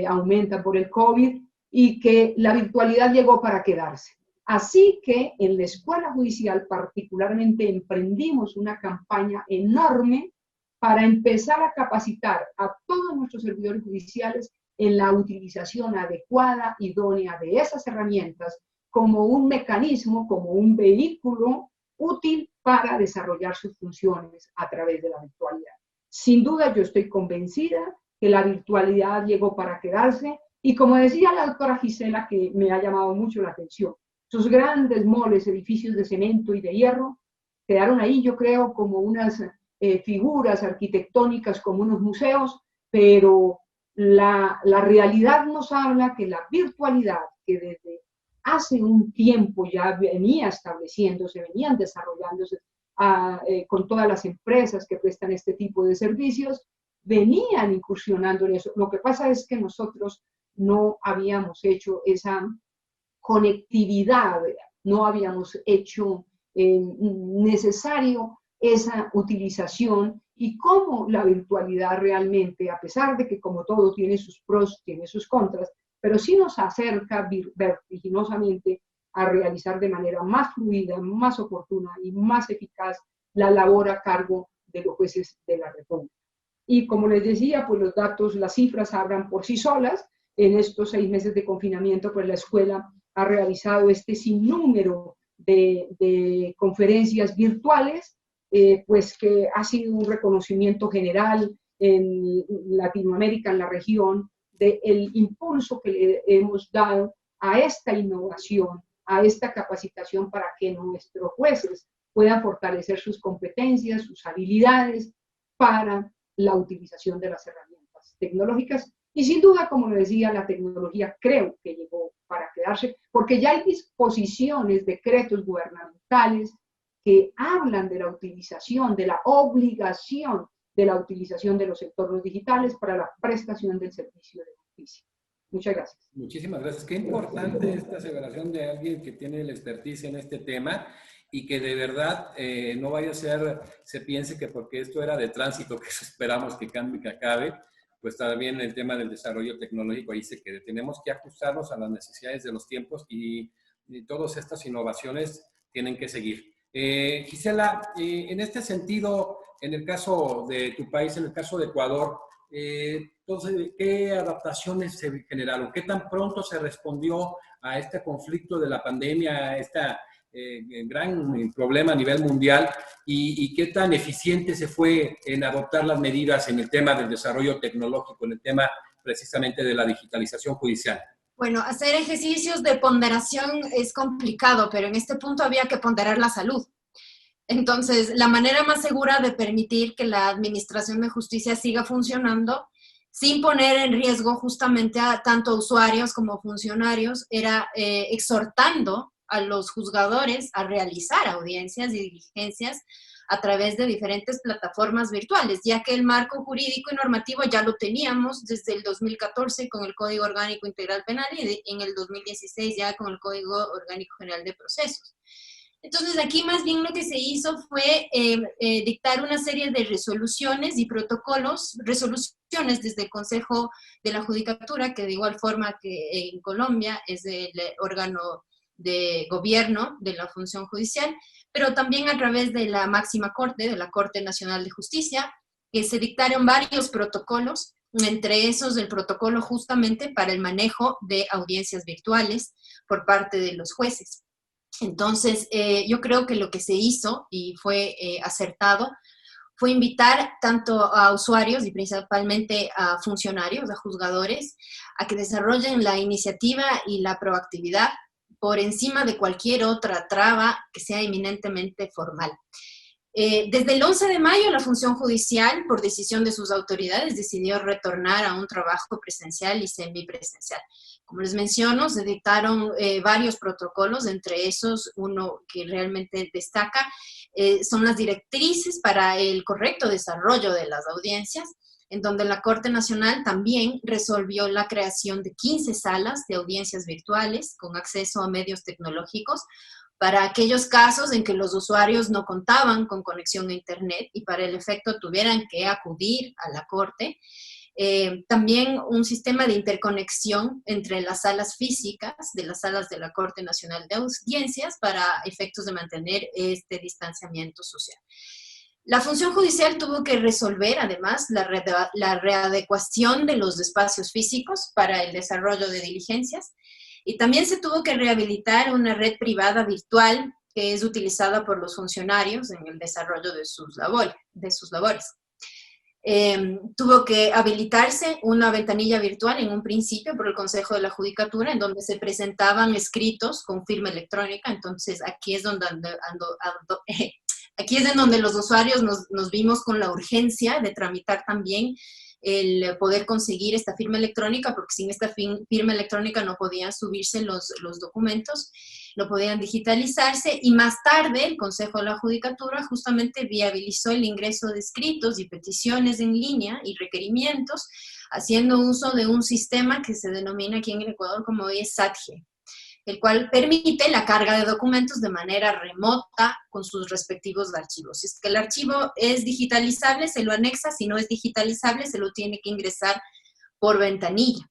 aumentan por el COVID, y que la virtualidad llegó para quedarse. Así que en la Escuela Judicial particularmente emprendimos una campaña enorme para empezar a capacitar a todos nuestros servidores judiciales en la utilización adecuada, idónea de esas herramientas como un mecanismo, como un vehículo útil para desarrollar sus funciones a través de la virtualidad. Sin duda, yo estoy convencida que la virtualidad llegó para quedarse, y como decía la doctora Gisela, que me ha llamado mucho la atención, esos grandes moles, edificios de cemento y de hierro, quedaron ahí, yo creo, como unas figuras arquitectónicas, como unos museos, pero La realidad nos habla que la virtualidad, que desde hace un tiempo ya venía estableciéndose, venían desarrollándose con todas las empresas que prestan este tipo de servicios, venían incursionando en eso. Lo que pasa es que nosotros no habíamos hecho esa conectividad, no habíamos hecho necesario esa utilización, y cómo la virtualidad realmente, a pesar de que como todo tiene sus pros, tiene sus contras, pero sí nos acerca vertiginosamente a realizar de manera más fluida, más oportuna y más eficaz la labor a cargo de los jueces de la República. Y como les decía, pues los datos, las cifras hablan por sí solas. En estos 6 meses de confinamiento, pues la escuela ha realizado este sinnúmero de conferencias virtuales, pues que ha sido un reconocimiento general en Latinoamérica, en la región, del impulso que le hemos dado a esta innovación, a esta capacitación para que nuestros jueces puedan fortalecer sus competencias, sus habilidades para la utilización de las herramientas tecnológicas. Y sin duda, como le decía, la tecnología creo que llegó para quedarse, porque ya hay disposiciones, decretos gubernamentales que hablan de la utilización, de la obligación de la utilización de los entornos digitales para la prestación del servicio de justicia. Muchas gracias. Muchísimas gracias. Qué importante esta aseveración de alguien que tiene la expertise en este tema y que de verdad no vaya a ser, se piense que porque esto era de tránsito, que esperamos que cambie, que acabe, pues también el tema del desarrollo tecnológico ahí se quede. Tenemos que ajustarnos a las necesidades de los tiempos y todas estas innovaciones tienen que seguir. Gisela, en este sentido, en el caso de tu país, en el caso de Ecuador, entonces, ¿qué adaptaciones se generaron? ¿Qué tan pronto se respondió a este conflicto de la pandemia, a este gran problema a nivel mundial? ¿Y qué tan eficiente se fue en adoptar las medidas en el tema del desarrollo tecnológico, en el tema precisamente de la digitalización judicial? Bueno, hacer ejercicios de ponderación es complicado, pero en este punto había que ponderar la salud. Entonces, la manera más segura de permitir que la administración de justicia siga funcionando sin poner en riesgo justamente a tanto usuarios como funcionarios era exhortando a los juzgadores a realizar audiencias y diligencias a través de diferentes plataformas virtuales, ya que el marco jurídico y normativo ya lo teníamos desde el 2014 con el Código Orgánico Integral Penal y en el 2016 ya con el Código Orgánico General de Procesos. Entonces, aquí más bien lo que se hizo fue dictar una serie de resoluciones y protocolos, resoluciones desde el Consejo de la Judicatura, que de igual forma que en Colombia es el órgano de gobierno de la función judicial, pero también a través de la máxima corte, de la Corte Nacional de Justicia, que se dictaron varios protocolos, entre esos el protocolo justamente para el manejo de audiencias virtuales por parte de los jueces. Entonces, yo creo que lo que se hizo y fue acertado fue invitar tanto a usuarios y principalmente a funcionarios, a juzgadores, a que desarrollen la iniciativa y la proactividad por encima de cualquier otra traba que sea eminentemente formal. Desde el 11 de mayo, la función judicial, por decisión de sus autoridades, decidió retornar a un trabajo presencial y semipresencial. Como les menciono, se dictaron varios protocolos, entre esos uno que realmente destaca, son las directrices para el correcto desarrollo de las audiencias, en donde la Corte Nacional también resolvió la creación de 15 salas de audiencias virtuales con acceso a medios tecnológicos para aquellos casos en que los usuarios no contaban con conexión a Internet y para el efecto tuvieran que acudir a la Corte. También un sistema de interconexión entre las salas físicas de las salas de la Corte Nacional de Audiencias para efectos de mantener este distanciamiento social. La función judicial tuvo que resolver, además, la readecuación de los espacios físicos para el desarrollo de diligencias y también se tuvo que rehabilitar una red privada virtual que es utilizada por los funcionarios en el desarrollo de sus labores. Tuvo que habilitarse una ventanilla virtual en un principio por el Consejo de la Judicatura en donde se presentaban escritos con firma electrónica. Entonces aquí es donde aquí es en donde los usuarios nos vimos con la urgencia de tramitar también el poder conseguir esta firma electrónica, porque sin esta firma electrónica no podían subirse los documentos, no podían digitalizarse, y más tarde el Consejo de la Judicatura justamente viabilizó el ingreso de escritos y peticiones en línea y requerimientos, haciendo uso de un sistema que se denomina aquí en el Ecuador como SATG, el cual permite la carga de documentos de manera remota con sus respectivos archivos. Si es que el archivo es digitalizable, se lo anexa; si no es digitalizable, se lo tiene que ingresar por ventanilla.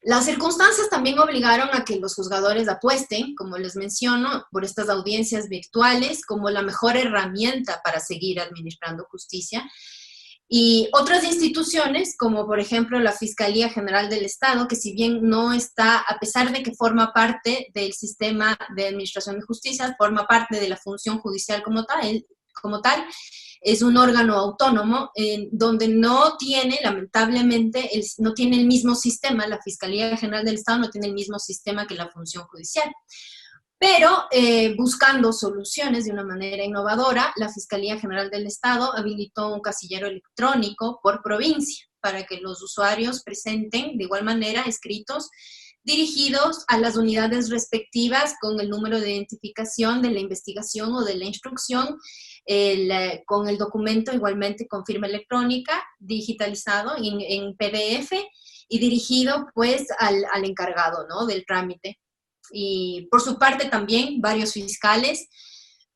Las circunstancias también obligaron a que los juzgadores apuesten, como les menciono, por estas audiencias virtuales como la mejor herramienta para seguir administrando justicia. Y otras instituciones, como por ejemplo la Fiscalía General del Estado, que si bien no está, a pesar de que forma parte del sistema de administración de justicia, forma parte de la función judicial como tal, es un órgano autónomo donde no tiene, lamentablemente, no tiene el mismo sistema. La Fiscalía General del Estado no tiene el mismo sistema que la función judicial. Pero buscando soluciones de una manera innovadora, la Fiscalía General del Estado habilitó un casillero electrónico por provincia para que los usuarios presenten de igual manera escritos dirigidos a las unidades respectivas con el número de identificación de la investigación o de la instrucción, con el documento igualmente con firma electrónica, digitalizado en PDF y dirigido pues al encargado, ¿no?, del trámite. Y por su parte también varios fiscales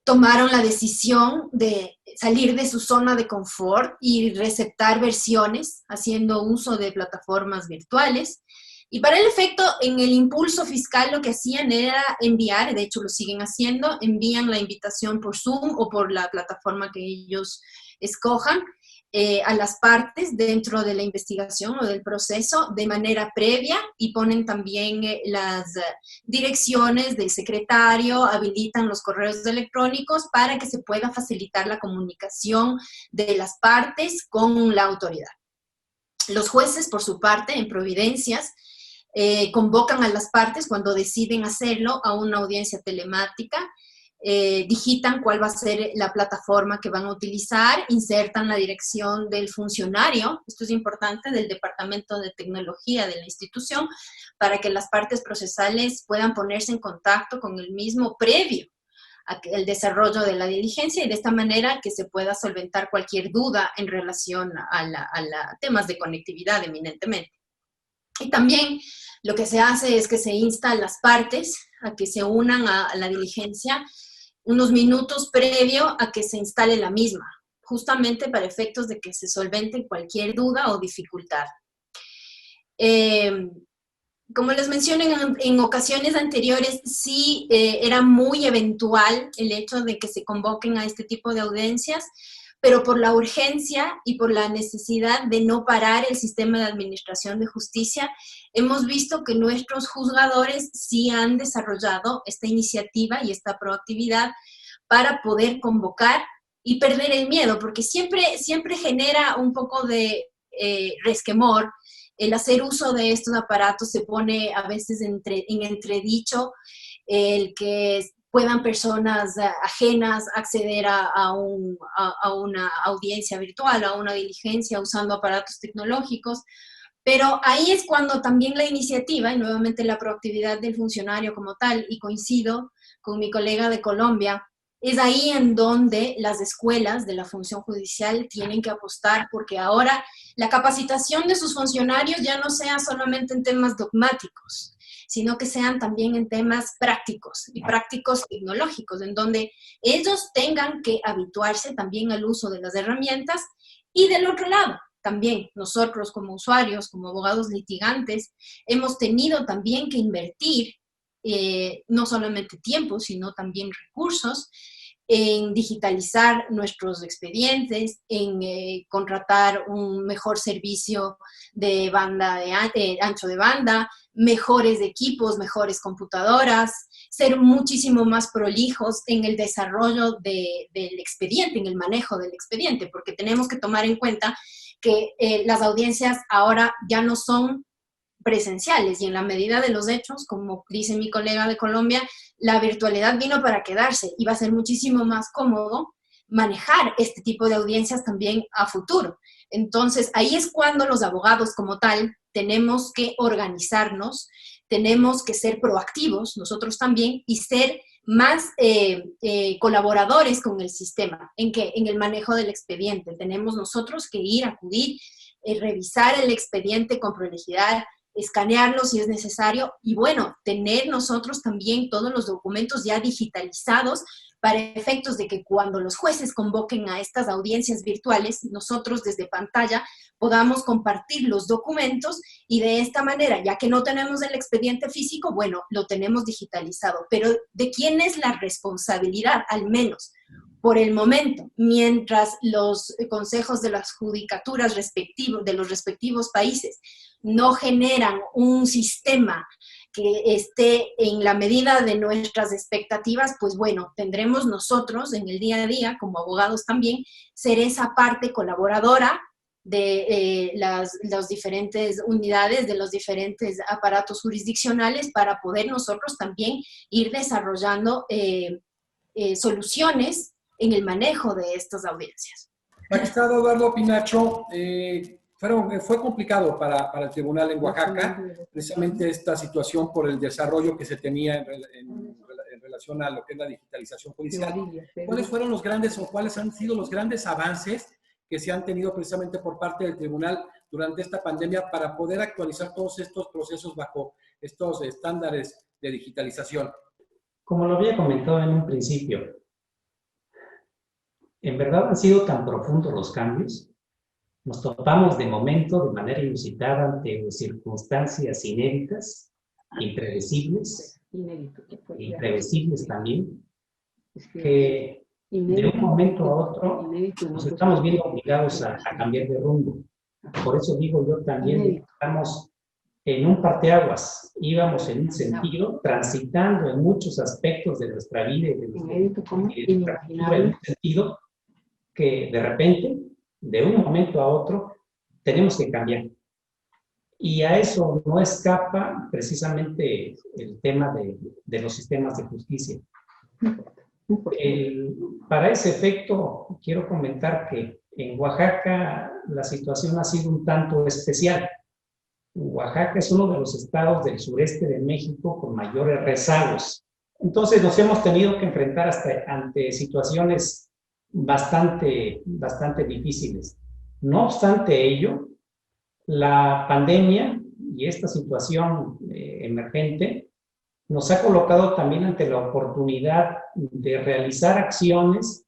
tomaron la decisión de salir de su zona de confort y receptar versiones haciendo uso de plataformas virtuales. Y para el efecto, en el impulso fiscal lo que hacían era enviar, de hecho lo siguen haciendo, envían la invitación por Zoom o por la plataforma que ellos escojan, a las partes dentro de la investigación o del proceso de manera previa, y ponen también las direcciones del secretario, habilitan los correos electrónicos para que se pueda facilitar la comunicación de las partes con la autoridad. Los jueces, por su parte, en providencias, convocan a las partes cuando deciden hacerlo a una audiencia telemática, digitan cuál va a ser la plataforma que van a utilizar, insertan la dirección del funcionario, esto es importante, del Departamento de Tecnología de la institución, para que las partes procesales puedan ponerse en contacto con el mismo previo al desarrollo de la diligencia, y de esta manera que se pueda solventar cualquier duda en relación a temas de conectividad eminentemente. Y también lo que se hace es que se insta a las partes a que se unan a la diligencia unos minutos previo a que se instale la misma, justamente para efectos de que se solvente cualquier duda o dificultad. Como les mencioné en ocasiones anteriores, sí era muy eventual el hecho de que se convoquen a este tipo de audiencias, pero por la urgencia y por la necesidad de no parar el sistema de administración de justicia, hemos visto que nuestros juzgadores sí han desarrollado esta iniciativa y esta proactividad para poder convocar y perder el miedo, porque siempre genera un poco de resquemor. El hacer uso de estos aparatos se pone a veces en entredicho el que puedan personas ajenas acceder a una audiencia virtual, a una diligencia usando aparatos tecnológicos. Pero ahí es cuando también la iniciativa, y nuevamente la proactividad del funcionario como tal, y coincido con mi colega de Colombia, es ahí en donde las escuelas de la función judicial tienen que apostar, porque ahora la capacitación de sus funcionarios ya no sea solamente en temas dogmáticos, sino que sean también en temas prácticos y prácticos tecnológicos, en donde ellos tengan que habituarse también al uso de las herramientas. Y del otro lado, también nosotros como usuarios, como abogados litigantes, hemos tenido también que invertir no solamente tiempo, sino también recursos en digitalizar nuestros expedientes, en contratar un mejor servicio de ancho de banda, mejores equipos, mejores computadoras, ser muchísimo más prolijos en el desarrollo del expediente, en el manejo del expediente, porque tenemos que tomar en cuenta que las audiencias ahora ya no son presenciales, y en la medida de los hechos, como dice mi colega de Colombia, la virtualidad vino para quedarse y va a ser muchísimo más cómodo manejar este tipo de audiencias también a futuro. Entonces, ahí es cuando los abogados como tal tenemos que organizarnos, tenemos que ser proactivos nosotros también y ser más colaboradores con el sistema, en el manejo del expediente. Tenemos nosotros que ir, acudir, revisar el expediente con prolijidad, escanearlo si es necesario y bueno, tener nosotros también todos los documentos ya digitalizados para efectos de que cuando los jueces convoquen a estas audiencias virtuales, nosotros desde pantalla podamos compartir los documentos y de esta manera, ya que no tenemos el expediente físico, bueno, lo tenemos digitalizado. Pero ¿de quién es la responsabilidad? Al menos por el momento, mientras los consejos de las judicaturas de los respectivos países no generan un sistema que esté en la medida de nuestras expectativas, pues bueno, tendremos nosotros en el día a día, como abogados también, ser esa parte colaboradora de las diferentes unidades, de los diferentes aparatos jurisdiccionales para poder nosotros también ir desarrollando soluciones en el manejo de estas audiencias. Magistrado Eduardo Pinacho, fue complicado para el tribunal en Oaxaca, precisamente esta situación por el desarrollo que se tenía en relación a lo que es la digitalización judicial. ¿Cuáles fueron los grandes o cuáles han sido los grandes avances que se han tenido precisamente por parte del tribunal durante esta pandemia para poder actualizar todos estos procesos bajo estos estándares de digitalización? Como lo había comentado en un principio, en verdad han sido tan profundos los cambios. Nos topamos de momento de manera inusitada ante circunstancias inéditas, impredecibles, también, que de un momento a otro nos estamos viendo obligados a cambiar de rumbo. Por eso digo yo también, estamos en un parteaguas, íbamos en un sentido, transitando en muchos aspectos de nuestra vida y de nuestra cultura, en un sentido que de repente, de un momento a otro, tenemos que cambiar. Y a eso no escapa precisamente el tema de los sistemas de justicia. Para ese efecto, quiero comentar que en Oaxaca la situación ha sido un tanto especial. Oaxaca es uno de los estados del sureste de México con mayores rezagos. Entonces nos hemos tenido que enfrentar ante situaciones bastante difíciles. No obstante ello, la pandemia y esta situación emergente nos ha colocado también ante la oportunidad de realizar acciones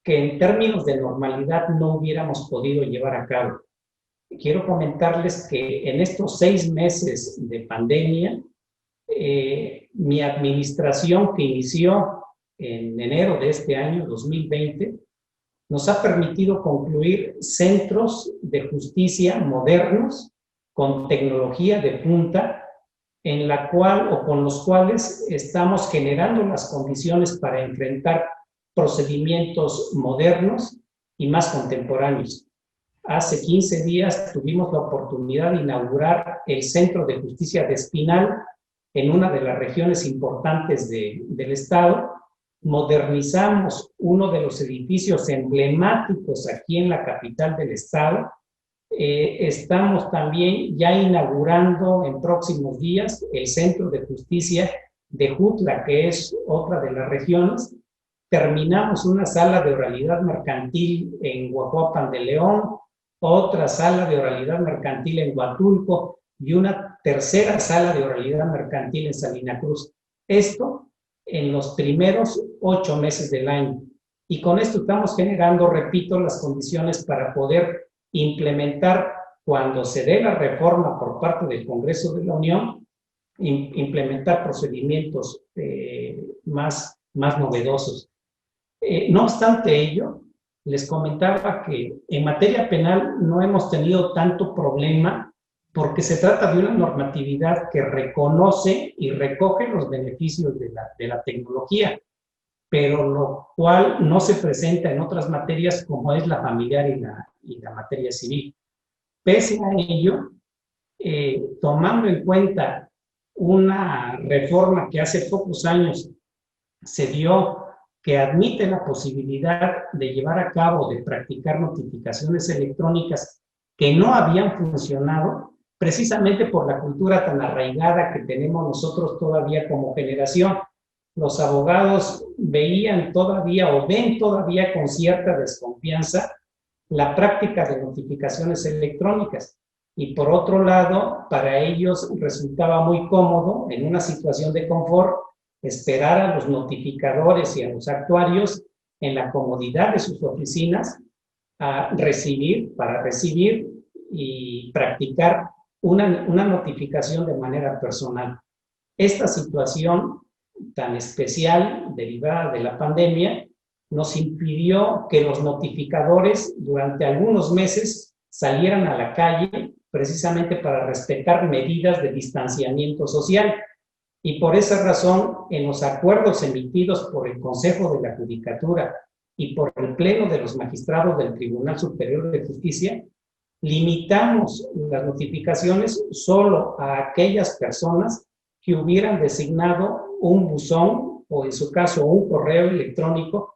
que en términos de normalidad no hubiéramos podido llevar a cabo. Quiero comentarles que en estos 6 meses de pandemia, mi administración, que inició en enero de este año, 2020, nos ha permitido concluir centros de justicia modernos con tecnología de punta, en la cual o con los cuales estamos generando las condiciones para enfrentar procedimientos modernos y más contemporáneos. Hace 15 días tuvimos la oportunidad de inaugurar el Centro de Justicia de Espinal en una de las regiones importantes del estado. Modernizamos uno de los edificios emblemáticos aquí en la capital del estado. Estamos también ya inaugurando en próximos días el Centro de Justicia de Jutla, que es otra de las regiones. Terminamos una sala de oralidad mercantil en Huajuapan de León, otra sala de oralidad mercantil en Huatulco y una tercera sala de oralidad mercantil en Salina Cruz. Esto en los primeros 8 meses del año. Y con esto estamos generando, repito, las condiciones para poder implementar, cuando se dé la reforma por parte del Congreso de la Unión, implementar procedimientos más novedosos. No obstante ello, les comentaba que en materia penal no hemos tenido tanto problema porque se trata de una normatividad que reconoce y recoge los beneficios de la tecnología, pero lo cual no se presenta en otras materias como es la familiar y la materia civil. Pese a ello, tomando en cuenta una reforma que hace pocos años se dio, que admite la posibilidad de llevar a cabo, de practicar notificaciones electrónicas que no habían funcionado precisamente por la cultura tan arraigada que tenemos nosotros todavía como generación. Los abogados veían todavía o ven todavía con cierta desconfianza la práctica de notificaciones electrónicas. Y por otro lado, para ellos resultaba muy cómodo, en una situación de confort, esperar a los notificadores y a los actuarios en la comodidad de sus oficinas para recibir y practicar una notificación de manera personal. Esta situación tan especial derivada de la pandemia nos impidió que los notificadores durante algunos meses salieran a la calle precisamente para respetar medidas de distanciamiento social. Y por esa razón, en los acuerdos emitidos por el Consejo de la Judicatura y por el Pleno de los Magistrados del Tribunal Superior de Justicia, limitamos las notificaciones solo a aquellas personas que hubieran designado un buzón o, en su caso, un correo electrónico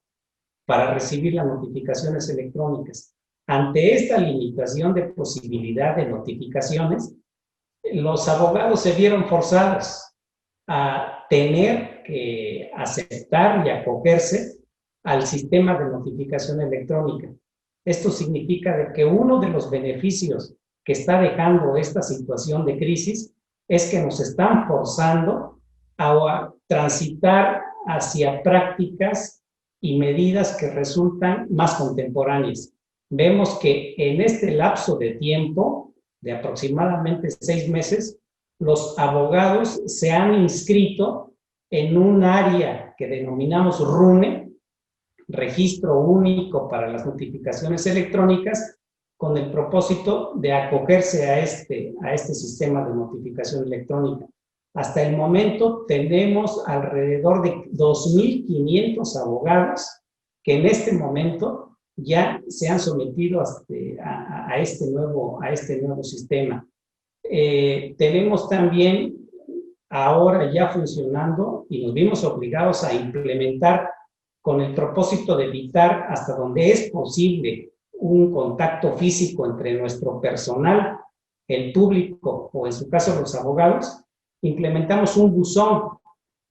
para recibir las notificaciones electrónicas. Ante esta limitación de posibilidad de notificaciones, los abogados se vieron forzados a tener que aceptar y acogerse al sistema de notificación electrónica. Esto significa de que uno de los beneficios que está dejando esta situación de crisis es que nos están forzando a transitar hacia prácticas y medidas que resultan más contemporáneas. Vemos que en este lapso de tiempo, de aproximadamente 6 meses, los abogados se han inscrito en un área que denominamos RUNE, Registro Único para las Notificaciones Electrónicas, con el propósito de acogerse a este sistema de notificación electrónica. Hasta el momento tenemos alrededor de 2.500 abogados que en este momento ya se han sometido a este nuevo sistema. Tenemos también ahora ya funcionando y nos vimos obligados a implementar con el propósito de evitar hasta donde es posible un contacto físico entre nuestro personal, el público o en su caso los abogados. Implementamos un buzón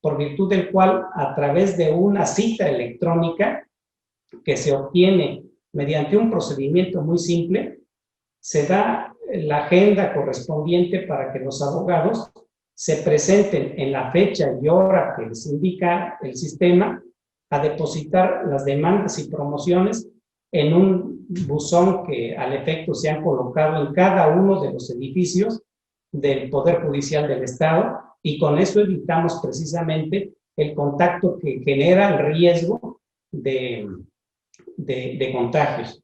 por virtud del cual a través de una cita electrónica que se obtiene mediante un procedimiento muy simple, se da la agenda correspondiente para que los abogados se presenten en la fecha y hora que les indica el sistema a depositar las demandas y promociones en un buzón que al efecto se han colocado en cada uno de los edificios del Poder Judicial del Estado, y con eso evitamos precisamente el contacto que genera el riesgo de contagios.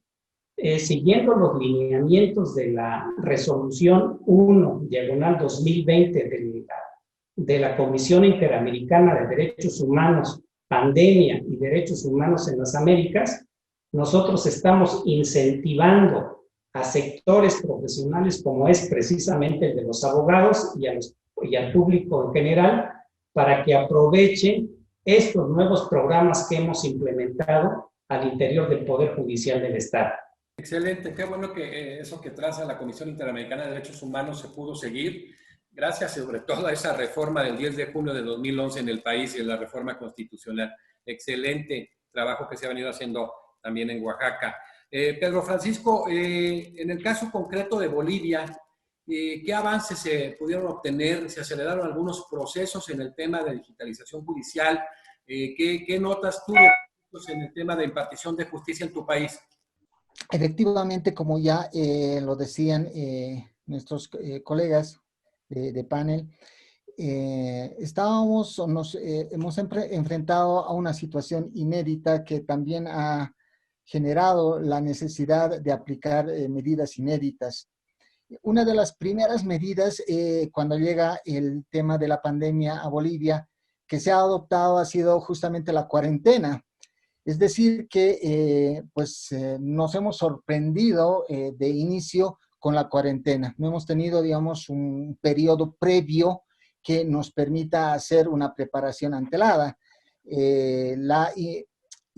Siguiendo los lineamientos de la resolución 1/2020 de la Comisión Interamericana de Derechos Humanos, Pandemia y Derechos Humanos en las Américas, nosotros estamos incentivando a sectores profesionales como es precisamente el de los abogados y al público en general para que aprovechen estos nuevos programas que hemos implementado al interior del Poder Judicial del Estado. Excelente, qué bueno que eso que traza la Comisión Interamericana de Derechos Humanos se pudo seguir, gracias sobre todo a esa reforma del 10 de junio de 2011 en el país y en la reforma constitucional. Excelente trabajo que se ha venido haciendo también en Oaxaca. Pedro Francisco, en el caso concreto de Bolivia, ¿qué avances se pudieron obtener? ¿Se aceleraron algunos procesos en el tema de digitalización judicial? ¿Qué notas tú en el tema de impartición de justicia en tu país? Efectivamente, como ya lo decían nuestros colegas de panel, nos hemos enfrentado a una situación inédita que también ha generado la necesidad de aplicar medidas inéditas. Una de las primeras medidas cuando llega el tema de la pandemia a Bolivia que se ha adoptado ha sido justamente la cuarentena. Es decir, que nos hemos sorprendido de inicio con la cuarentena. No hemos tenido, digamos, un periodo previo que nos permita hacer una preparación antelada.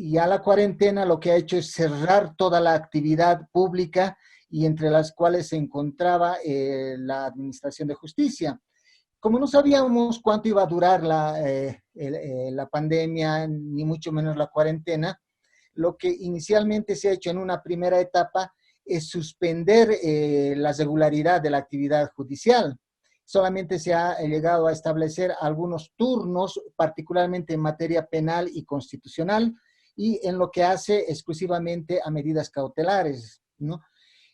Y a la cuarentena lo que ha hecho es cerrar toda la actividad pública y entre las cuales se encontraba la Administración de Justicia. Como no sabíamos cuánto iba a durar la pandemia, ni mucho menos la cuarentena, lo que inicialmente se ha hecho en una primera etapa es suspender la regularidad de la actividad judicial. Solamente se ha llegado a establecer algunos turnos, particularmente en materia penal y constitucional, y en lo que hace exclusivamente a medidas cautelares, ¿no?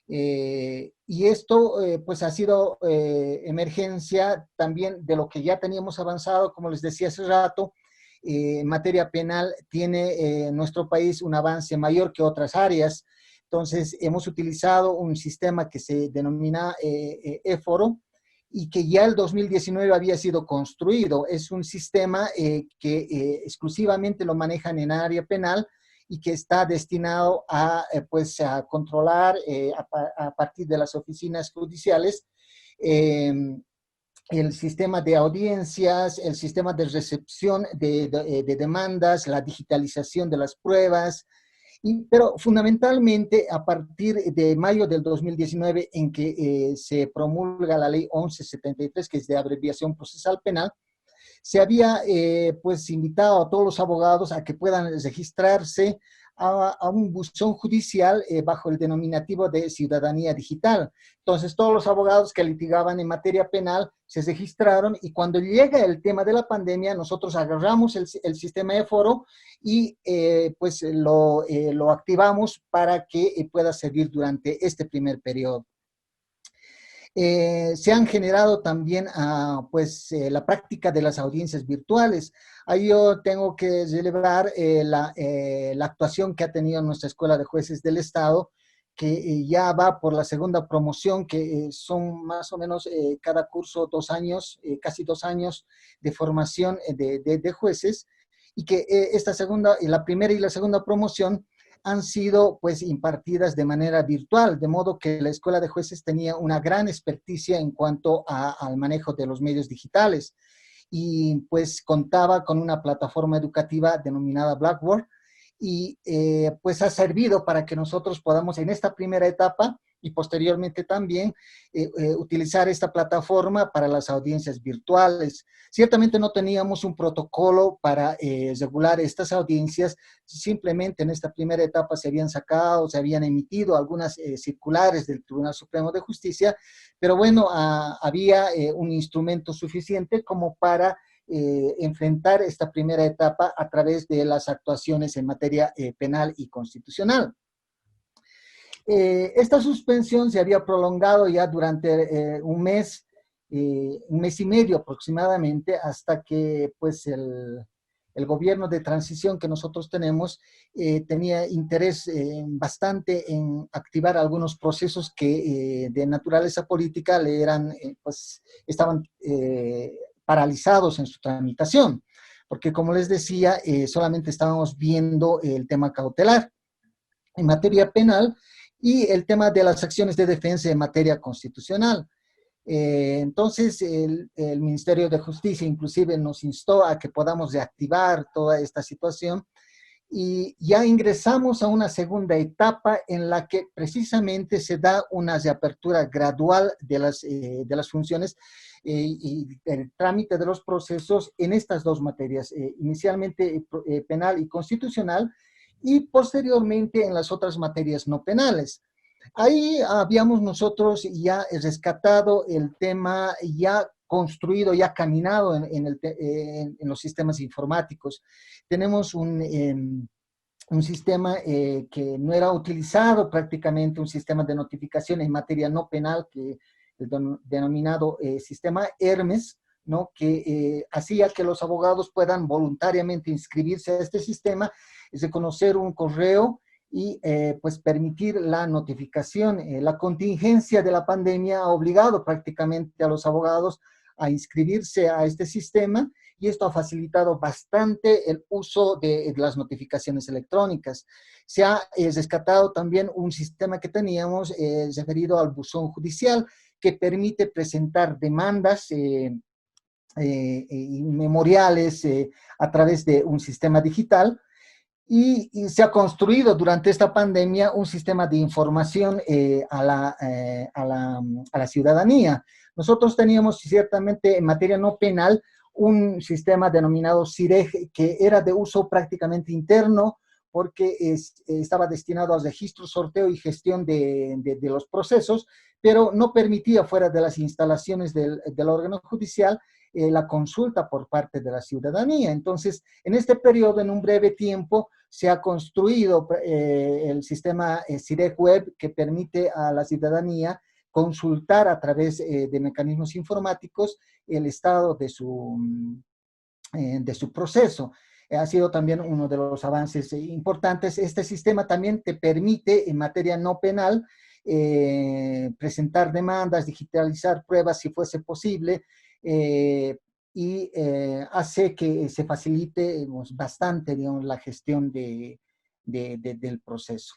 Y esto pues ha sido emergencia también de lo que ya teníamos avanzado, como les decía hace rato. En materia penal tiene nuestro país un avance mayor que otras áreas. Entonces hemos utilizado un sistema que se denomina éforo y que ya el 2019 había sido construido. Es un sistema que exclusivamente lo manejan en área penal y que está destinado a, pues, a controlar a partir de las oficinas judiciales el sistema de audiencias, el sistema de recepción de demandas, la digitalización de las pruebas, pero fundamentalmente a partir de mayo del 2019 en que se promulga la ley 1173, que es de abreviación procesal penal, se había pues invitado a todos los abogados a que puedan registrarse a un buzón judicial bajo el denominativo de ciudadanía digital. Entonces todos los abogados que litigaban en materia penal se registraron y cuando llega el tema de la pandemia nosotros agarramos el sistema de foro y pues lo activamos para que pueda servir durante este primer periodo. Se han generado también pues, la práctica de las audiencias virtuales. Ahí yo tengo que celebrar la actuación que ha tenido nuestra Escuela de Jueces del Estado, que ya va por la segunda promoción, que son más o menos cada curso 2 años, casi 2 años de formación de jueces, y que esta segunda, la primera y la segunda promoción han sido pues impartidas de manera virtual, de modo que la Escuela de Jueces tenía una gran experticia en cuanto al manejo de los medios digitales y pues contaba con una plataforma educativa denominada Blackboard y pues ha servido para que nosotros podamos en esta primera etapa y posteriormente también utilizar esta plataforma para las audiencias virtuales. Ciertamente no teníamos un protocolo para regular estas audiencias, simplemente en esta primera etapa se habían sacado, se habían emitido algunas circulares del Tribunal Supremo de Justicia, pero bueno, había un instrumento suficiente como para enfrentar esta primera etapa a través de las actuaciones en materia penal y constitucional. Esta suspensión se había prolongado ya durante un mes y medio aproximadamente, hasta que pues el gobierno de transición que nosotros tenemos tenía interés bastante en activar algunos procesos que de naturaleza política le eran, pues estaban paralizados en su tramitación, porque como les decía, solamente estábamos viendo el tema cautelar en materia penal y el tema de las acciones de defensa en materia constitucional. Entonces, el Ministerio de Justicia inclusive nos instó a que podamos reactivar toda esta situación y ya ingresamos a una segunda etapa en la que precisamente se da una reapertura gradual de las funciones y el trámite de los procesos en estas dos materias, inicialmente penal y constitucional, y posteriormente en las otras materias no penales. Ahí habíamos nosotros ya rescatado el tema ya construido, ya caminado en los sistemas informáticos. Tenemos un sistema que no era utilizado prácticamente, un sistema de notificación en materia no penal, que el denominado sistema Hermes, ¿no? Que hacía que los abogados puedan voluntariamente inscribirse a este sistema, reconocer un correo y pues permitir la notificación. La contingencia de la pandemia ha obligado prácticamente a los abogados a inscribirse a este sistema y esto ha facilitado bastante el uso de las notificaciones electrónicas. Se ha rescatado también un sistema que teníamos referido al buzón judicial que permite presentar demandas memoriales a través de un sistema digital. y se ha construido durante esta pandemia un sistema de información a la ciudadanía. Nosotros teníamos ciertamente en materia no penal un sistema denominado CIREG que era de uso prácticamente interno porque estaba destinado al registro, sorteo y gestión de los procesos, pero no permitía fuera de las instalaciones del órgano judicial la consulta por parte de la ciudadanía. Entonces, en este periodo, en un breve tiempo, se ha construido el sistema CIREG Web que permite a la ciudadanía consultar a través de mecanismos informáticos el estado de su proceso. Ha sido también uno de los avances importantes. Este sistema también te permite, en materia no penal, presentar demandas, digitalizar pruebas si fuese posible, y hace que se facilite bastante, digamos, la gestión del proceso.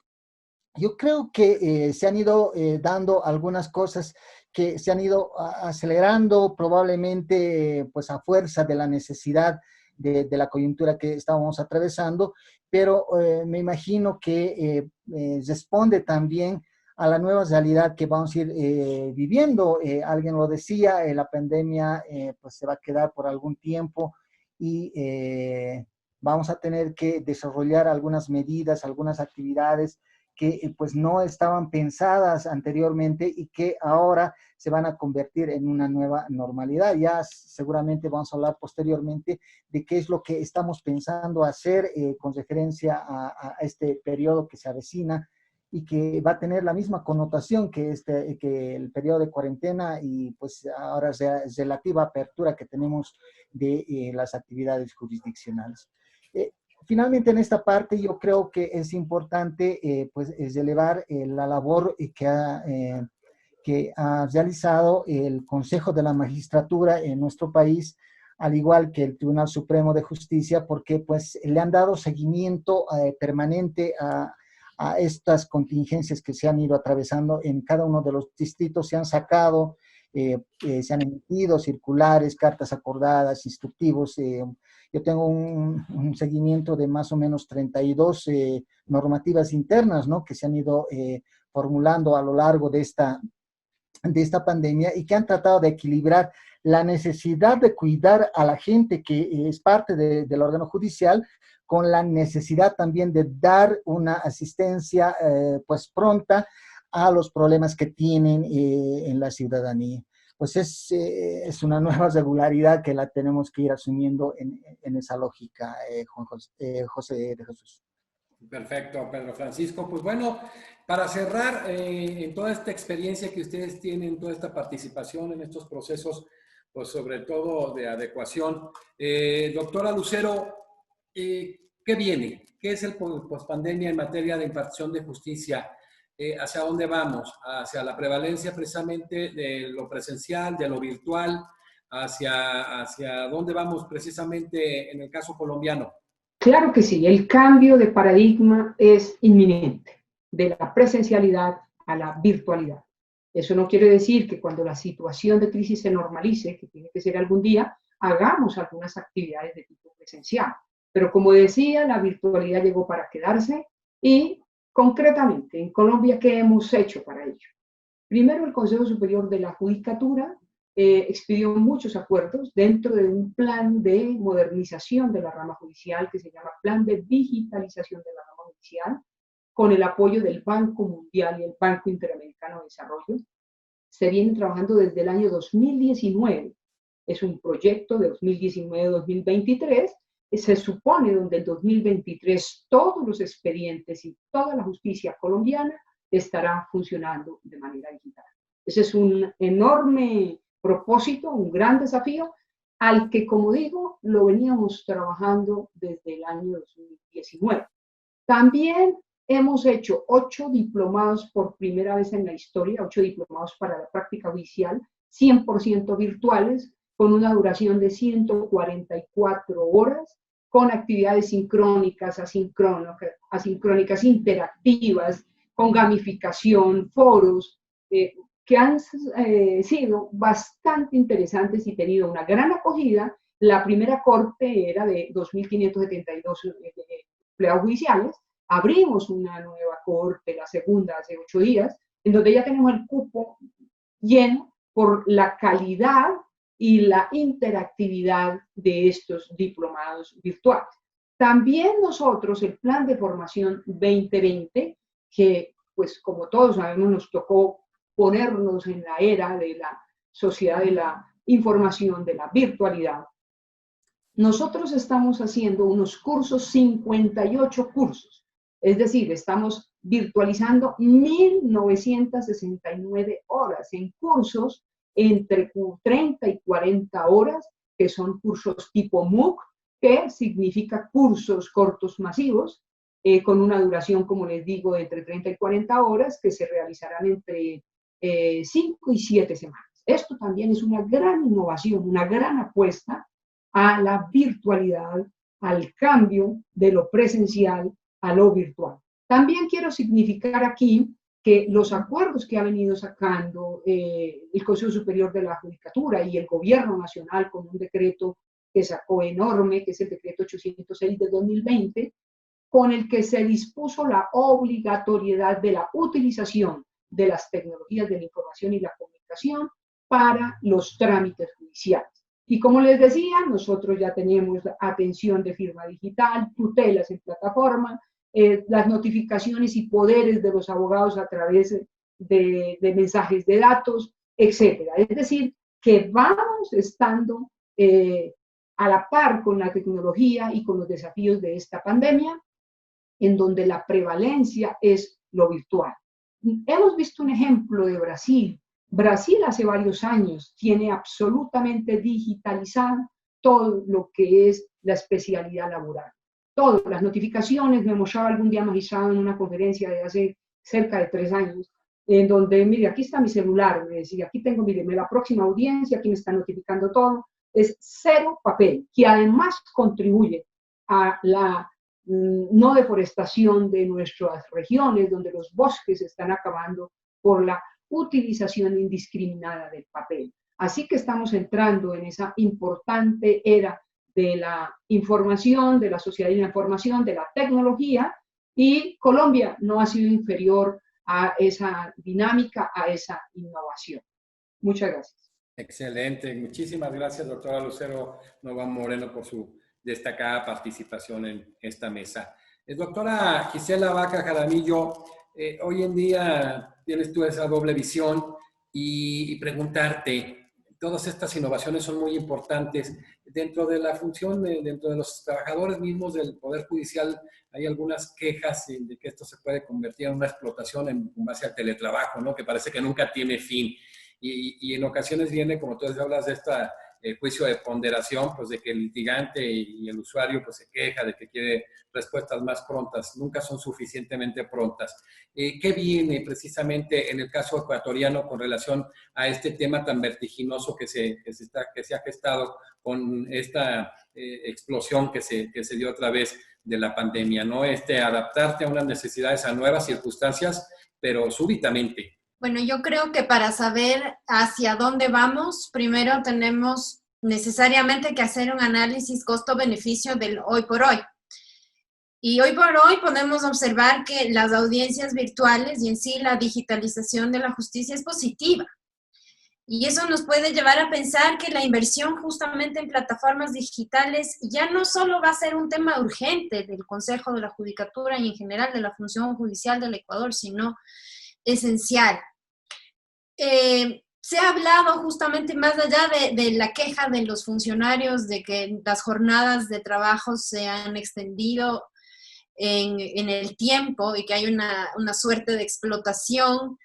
Yo creo que se han ido dando algunas cosas que se han ido acelerando probablemente pues a fuerza de la necesidad de la coyuntura que estábamos atravesando, pero me imagino que responde también a la nueva realidad que vamos a ir viviendo. Alguien lo decía, la pandemia pues se va a quedar por algún tiempo y vamos a tener que desarrollar algunas medidas, algunas actividades que pues no estaban pensadas anteriormente y que ahora se van a convertir en una nueva normalidad. Ya seguramente vamos a hablar posteriormente de qué es lo que estamos pensando hacer con referencia a este periodo que se avecina y que va a tener la misma connotación que el periodo de cuarentena y pues ahora relativa apertura que tenemos de las actividades jurisdiccionales. Finalmente, en esta parte yo creo que es importante pues, es elevar la labor que ha realizado el Consejo de la Magistratura en nuestro país, al igual que el Tribunal Supremo de Justicia, porque pues, le han dado seguimiento permanente a estas contingencias que se han ido atravesando en cada uno de los distritos. Se han sacado, se han emitido circulares, cartas acordadas, instructivos. Yo tengo un seguimiento de más o menos 32 normativas internas, ¿no?, que se han ido formulando a lo largo de esta pandemia y que han tratado de equilibrar la necesidad de cuidar a la gente que es parte del órgano judicial con la necesidad también de dar una asistencia pues pronta a los problemas que tienen en la ciudadanía. Pues es una nueva regularidad que la tenemos que ir asumiendo en esa lógica, José de Jesús. Perfecto, Pedro Francisco. Pues bueno, para cerrar, en toda esta experiencia que ustedes tienen, toda esta participación en estos procesos, pues sobre todo de adecuación, doctora Lucero, ¿qué viene? ¿Qué es el pospandemia en materia de impartición de justicia? ¿Hacia dónde vamos? ¿Hacia la prevalencia precisamente de lo presencial, de lo virtual? ¿Hacia dónde vamos precisamente en el caso colombiano? Claro que sí, el cambio de paradigma es inminente, de la presencialidad a la virtualidad. Eso no quiere decir que cuando la situación de crisis se normalice, que tiene que ser algún día, hagamos algunas actividades de tipo presencial. Pero como decía, la virtualidad llegó para quedarse y concretamente en Colombia, ¿qué hemos hecho para ello? Primero, el Consejo Superior de la Judicatura expidió muchos acuerdos dentro de un plan de modernización de la rama judicial que se llama Plan de Digitalización de la Rama Judicial, con el apoyo del Banco Mundial y el Banco Interamericano de Desarrollo. Se viene trabajando desde el año 2019. Es un proyecto de 2019-2023. Se supone donde en 2023 todos los expedientes y toda la justicia colombiana estará funcionando de manera digital. Ese es un enorme propósito, un gran desafío, al que, como digo, lo veníamos trabajando desde el año 2019. También hemos hecho 8 diplomados por primera vez en la historia, 8 diplomados para la práctica judicial, 100% virtuales, con una duración de 144 horas, con actividades sincrónicas, asincrónicas, interactivas, con gamificación, foros, que han sido bastante interesantes y tenido una gran acogida. La primera corte era de 2.572 empleados judiciales. Abrimos una nueva cohorte, la segunda hace 8 días, en donde ya tenemos el cupo lleno por la calidad y la interactividad de estos diplomados virtuales. También nosotros, el plan de formación 2020, que pues como todos sabemos nos tocó ponernos en la era de la sociedad de la información, de la virtualidad. Nosotros estamos haciendo unos cursos, 58 cursos, es decir, estamos virtualizando 1.969 horas en cursos entre 30 y 40 horas, que son cursos tipo MOOC, que significa cursos cortos masivos, con una duración, como les digo, de entre 30 y 40 horas, que se realizarán entre 5 y 7 semanas. Esto también es una gran innovación, una gran apuesta a la virtualidad, al cambio de lo presencial a lo virtual. También quiero significar aquí que los acuerdos que ha venido sacando el Consejo Superior de la Judicatura y el Gobierno Nacional con un decreto que sacó enorme, que es el decreto 806 de 2020, con el que se dispuso la obligatoriedad de la utilización de las tecnologías de la información y la comunicación para los trámites judiciales. Y como les decía, nosotros ya tenemos atención de firma digital, tutelas en plataforma, las notificaciones y poderes de los abogados a través de mensajes de datos, etc. Es decir, que vamos estando a la par con la tecnología y con los desafíos de esta pandemia, en donde la prevalencia es lo virtual. Hemos visto un ejemplo de Brasil. Brasil hace varios años tiene absolutamente digitalizado todo lo que es la especialidad laboral. Todas las notificaciones, me mostraba algún día magistrado en una conferencia de hace cerca de 3 años, en donde, mire, aquí está mi celular, me decía, aquí tengo, mire, la próxima audiencia, aquí me está notificando todo. Es cero papel, que además contribuye a la no deforestación de nuestras regiones, donde los bosques se están acabando por la utilización indiscriminada del papel. Así que estamos entrando en esa importante era de la información, de la sociedad de la información, de la tecnología, y Colombia no ha sido inferior a esa dinámica, a esa innovación. Muchas gracias. Excelente. Muchísimas gracias, doctora Lucero Nova Moreno, por su destacada participación en esta mesa. Doctora Gisela Vaca Jaramillo, hoy en día tienes tú esa doble visión y preguntarte, todas estas innovaciones son muy importantes. Dentro de la función, dentro de los trabajadores mismos del Poder Judicial, hay algunas quejas de que esto se puede convertir en una explotación en base al teletrabajo, ¿no? Que parece que nunca tiene fin. Y en ocasiones viene, como tú hablas de este juicio de ponderación, pues de que el litigante y el usuario pues se queja de que quiere respuestas más prontas, nunca son suficientemente prontas. ¿Qué viene precisamente en el caso ecuatoriano con relación a este tema tan vertiginoso que se ha gestado con esta explosión que se dio a través de la pandemia, ¿no? Adaptarte a unas necesidades, a nuevas circunstancias, pero súbitamente. Bueno, yo creo que para saber hacia dónde vamos, primero tenemos necesariamente que hacer un análisis costo-beneficio del hoy por hoy. Y hoy por hoy podemos observar que las audiencias virtuales y en sí la digitalización de la justicia es positiva. Y eso nos puede llevar a pensar que la inversión justamente en plataformas digitales ya no solo va a ser un tema urgente del Consejo de la Judicatura y en general de la función judicial del Ecuador, sino esencial. Se ha hablado justamente más allá de la queja de los funcionarios de que las jornadas de trabajo se han extendido en el tiempo y que hay una suerte de explotación,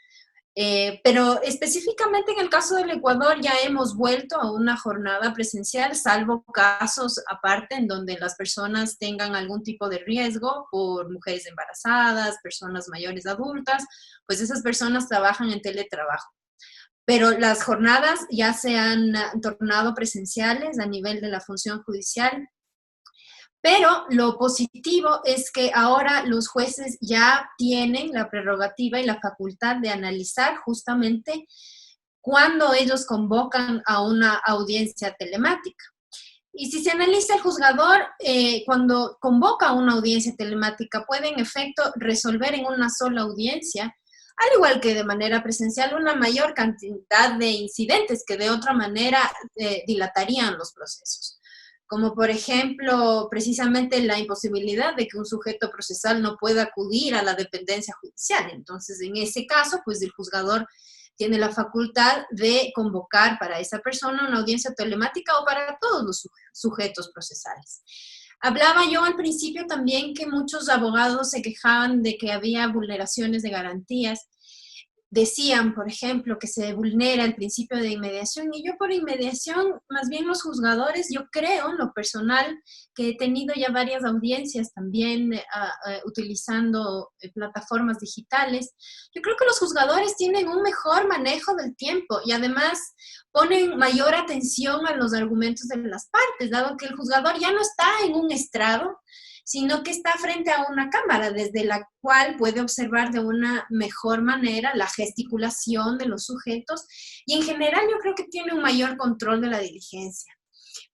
pero específicamente en el caso del Ecuador ya hemos vuelto a una jornada presencial, salvo casos aparte en donde las personas tengan algún tipo de riesgo por mujeres embarazadas, personas mayores adultas, pues esas personas trabajan en teletrabajo. Pero las jornadas ya se han tornado presenciales a nivel de la función judicial. Pero lo positivo es que ahora los jueces ya tienen la prerrogativa y la facultad de analizar justamente cuando ellos convocan a una audiencia telemática. Y si se analiza, el juzgador, cuando convoca una audiencia telemática, puede en efecto resolver en una sola audiencia, al igual que de manera presencial, una mayor cantidad de incidentes que de otra manera dilatarían los procesos. Como por ejemplo, precisamente la imposibilidad de que un sujeto procesal no pueda acudir a la dependencia judicial. Entonces, en ese caso, pues el juzgador tiene la facultad de convocar para esa persona una audiencia telemática o para todos los sujetos procesales. Hablaba yo al principio también que muchos abogados se quejaban de que había vulneraciones de garantías. Decían, por ejemplo, que se vulnera el principio de inmediación, y yo por inmediación, más bien los juzgadores, yo creo en lo personal que he tenido ya varias audiencias también utilizando plataformas digitales. Yo creo que los juzgadores tienen un mejor manejo del tiempo y además ponen mayor atención a los argumentos de las partes, dado que el juzgador ya no está en un estrado, sino que está frente a una cámara desde la cual puede observar de una mejor manera la gesticulación de los sujetos y en general yo creo que tiene un mayor control de la diligencia.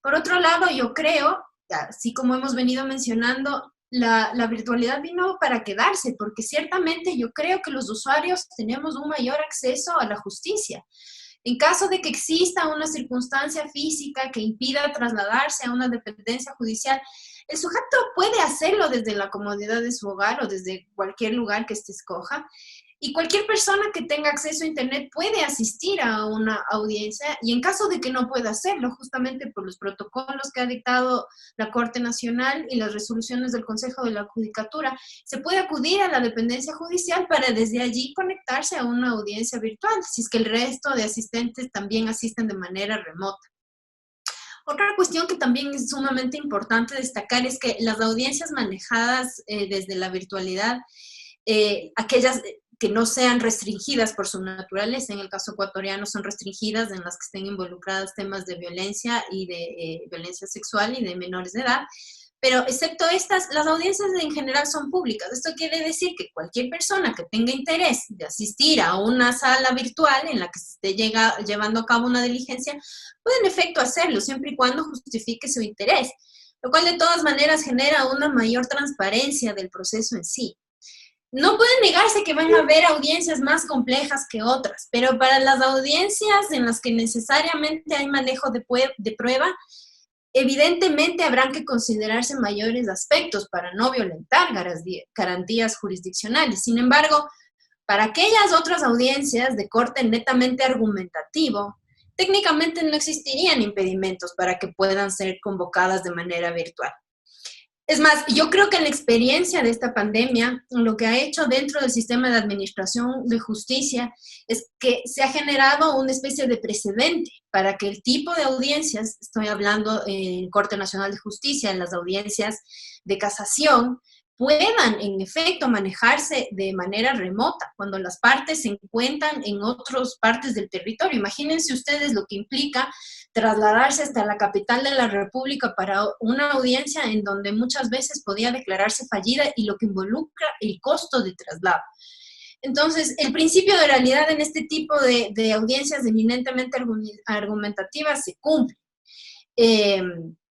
Por otro lado, yo creo, así como hemos venido mencionando, la virtualidad vino para quedarse, porque ciertamente yo creo que los usuarios tenemos un mayor acceso a la justicia. En caso de que exista una circunstancia física que impida trasladarse a una dependencia judicial, el sujeto puede hacerlo desde la comodidad de su hogar o desde cualquier lugar que éste escoja. Y cualquier persona que tenga acceso a Internet puede asistir a una audiencia y en caso de que no pueda hacerlo, justamente por los protocolos que ha dictado la Corte Nacional y las resoluciones del Consejo de la Judicatura, se puede acudir a la dependencia judicial para desde allí conectarse a una audiencia virtual, si es que el resto de asistentes también asisten de manera remota. Otra cuestión que también es sumamente importante destacar es que las audiencias manejadas desde la virtualidad, aquellas que no sean restringidas por su naturaleza, en el caso ecuatoriano son restringidas en las que estén involucradas temas de violencia y de violencia sexual y de menores de edad, pero excepto estas, las audiencias en general son públicas. Esto quiere decir que cualquier persona que tenga interés de asistir a una sala virtual en la que se esté llevando a cabo una diligencia, puede en efecto hacerlo, siempre y cuando justifique su interés, lo cual de todas maneras genera una mayor transparencia del proceso en sí. No puede negarse que van a haber audiencias más complejas que otras, pero para las audiencias en las que necesariamente hay manejo de prueba, evidentemente habrán que considerarse mayores aspectos para no violentar garantías jurisdiccionales. Sin embargo, para aquellas otras audiencias de corte netamente argumentativo, técnicamente no existirían impedimentos para que puedan ser convocadas de manera virtual. Es más, yo creo que la experiencia de esta pandemia, lo que ha hecho dentro del sistema de administración de justicia, es que se ha generado una especie de precedente para que el tipo de audiencias, estoy hablando en Corte Nacional de Justicia, en las audiencias de casación, puedan en efecto manejarse de manera remota, cuando las partes se encuentran en otras partes del territorio. Imagínense ustedes lo que implica trasladarse hasta la capital de la República para una audiencia en donde muchas veces podía declararse fallida y lo que involucra el costo de traslado. Entonces, el principio de realidad en este tipo de audiencias eminentemente argumentativas se cumple.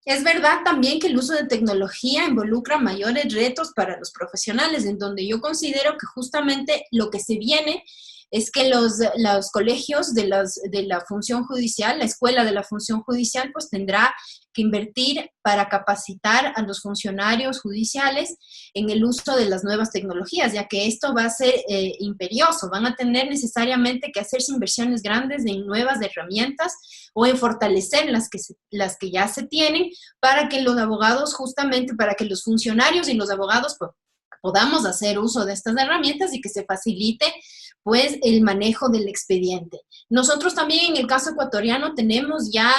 Es verdad también que el uso de tecnología involucra mayores retos para los profesionales, en donde yo considero que justamente lo que se viene es que los colegios de la función judicial, la escuela de la función judicial, pues tendrá que invertir para capacitar a los funcionarios judiciales en el uso de las nuevas tecnologías, ya que esto va a ser imperioso. Van a tener necesariamente que hacerse inversiones grandes en nuevas herramientas o en fortalecer las que ya se tienen para que los abogados, justamente para que los funcionarios y los abogados pues, podamos hacer uso de estas herramientas y que se facilite pues el manejo del expediente. Nosotros también en el caso ecuatoriano tenemos ya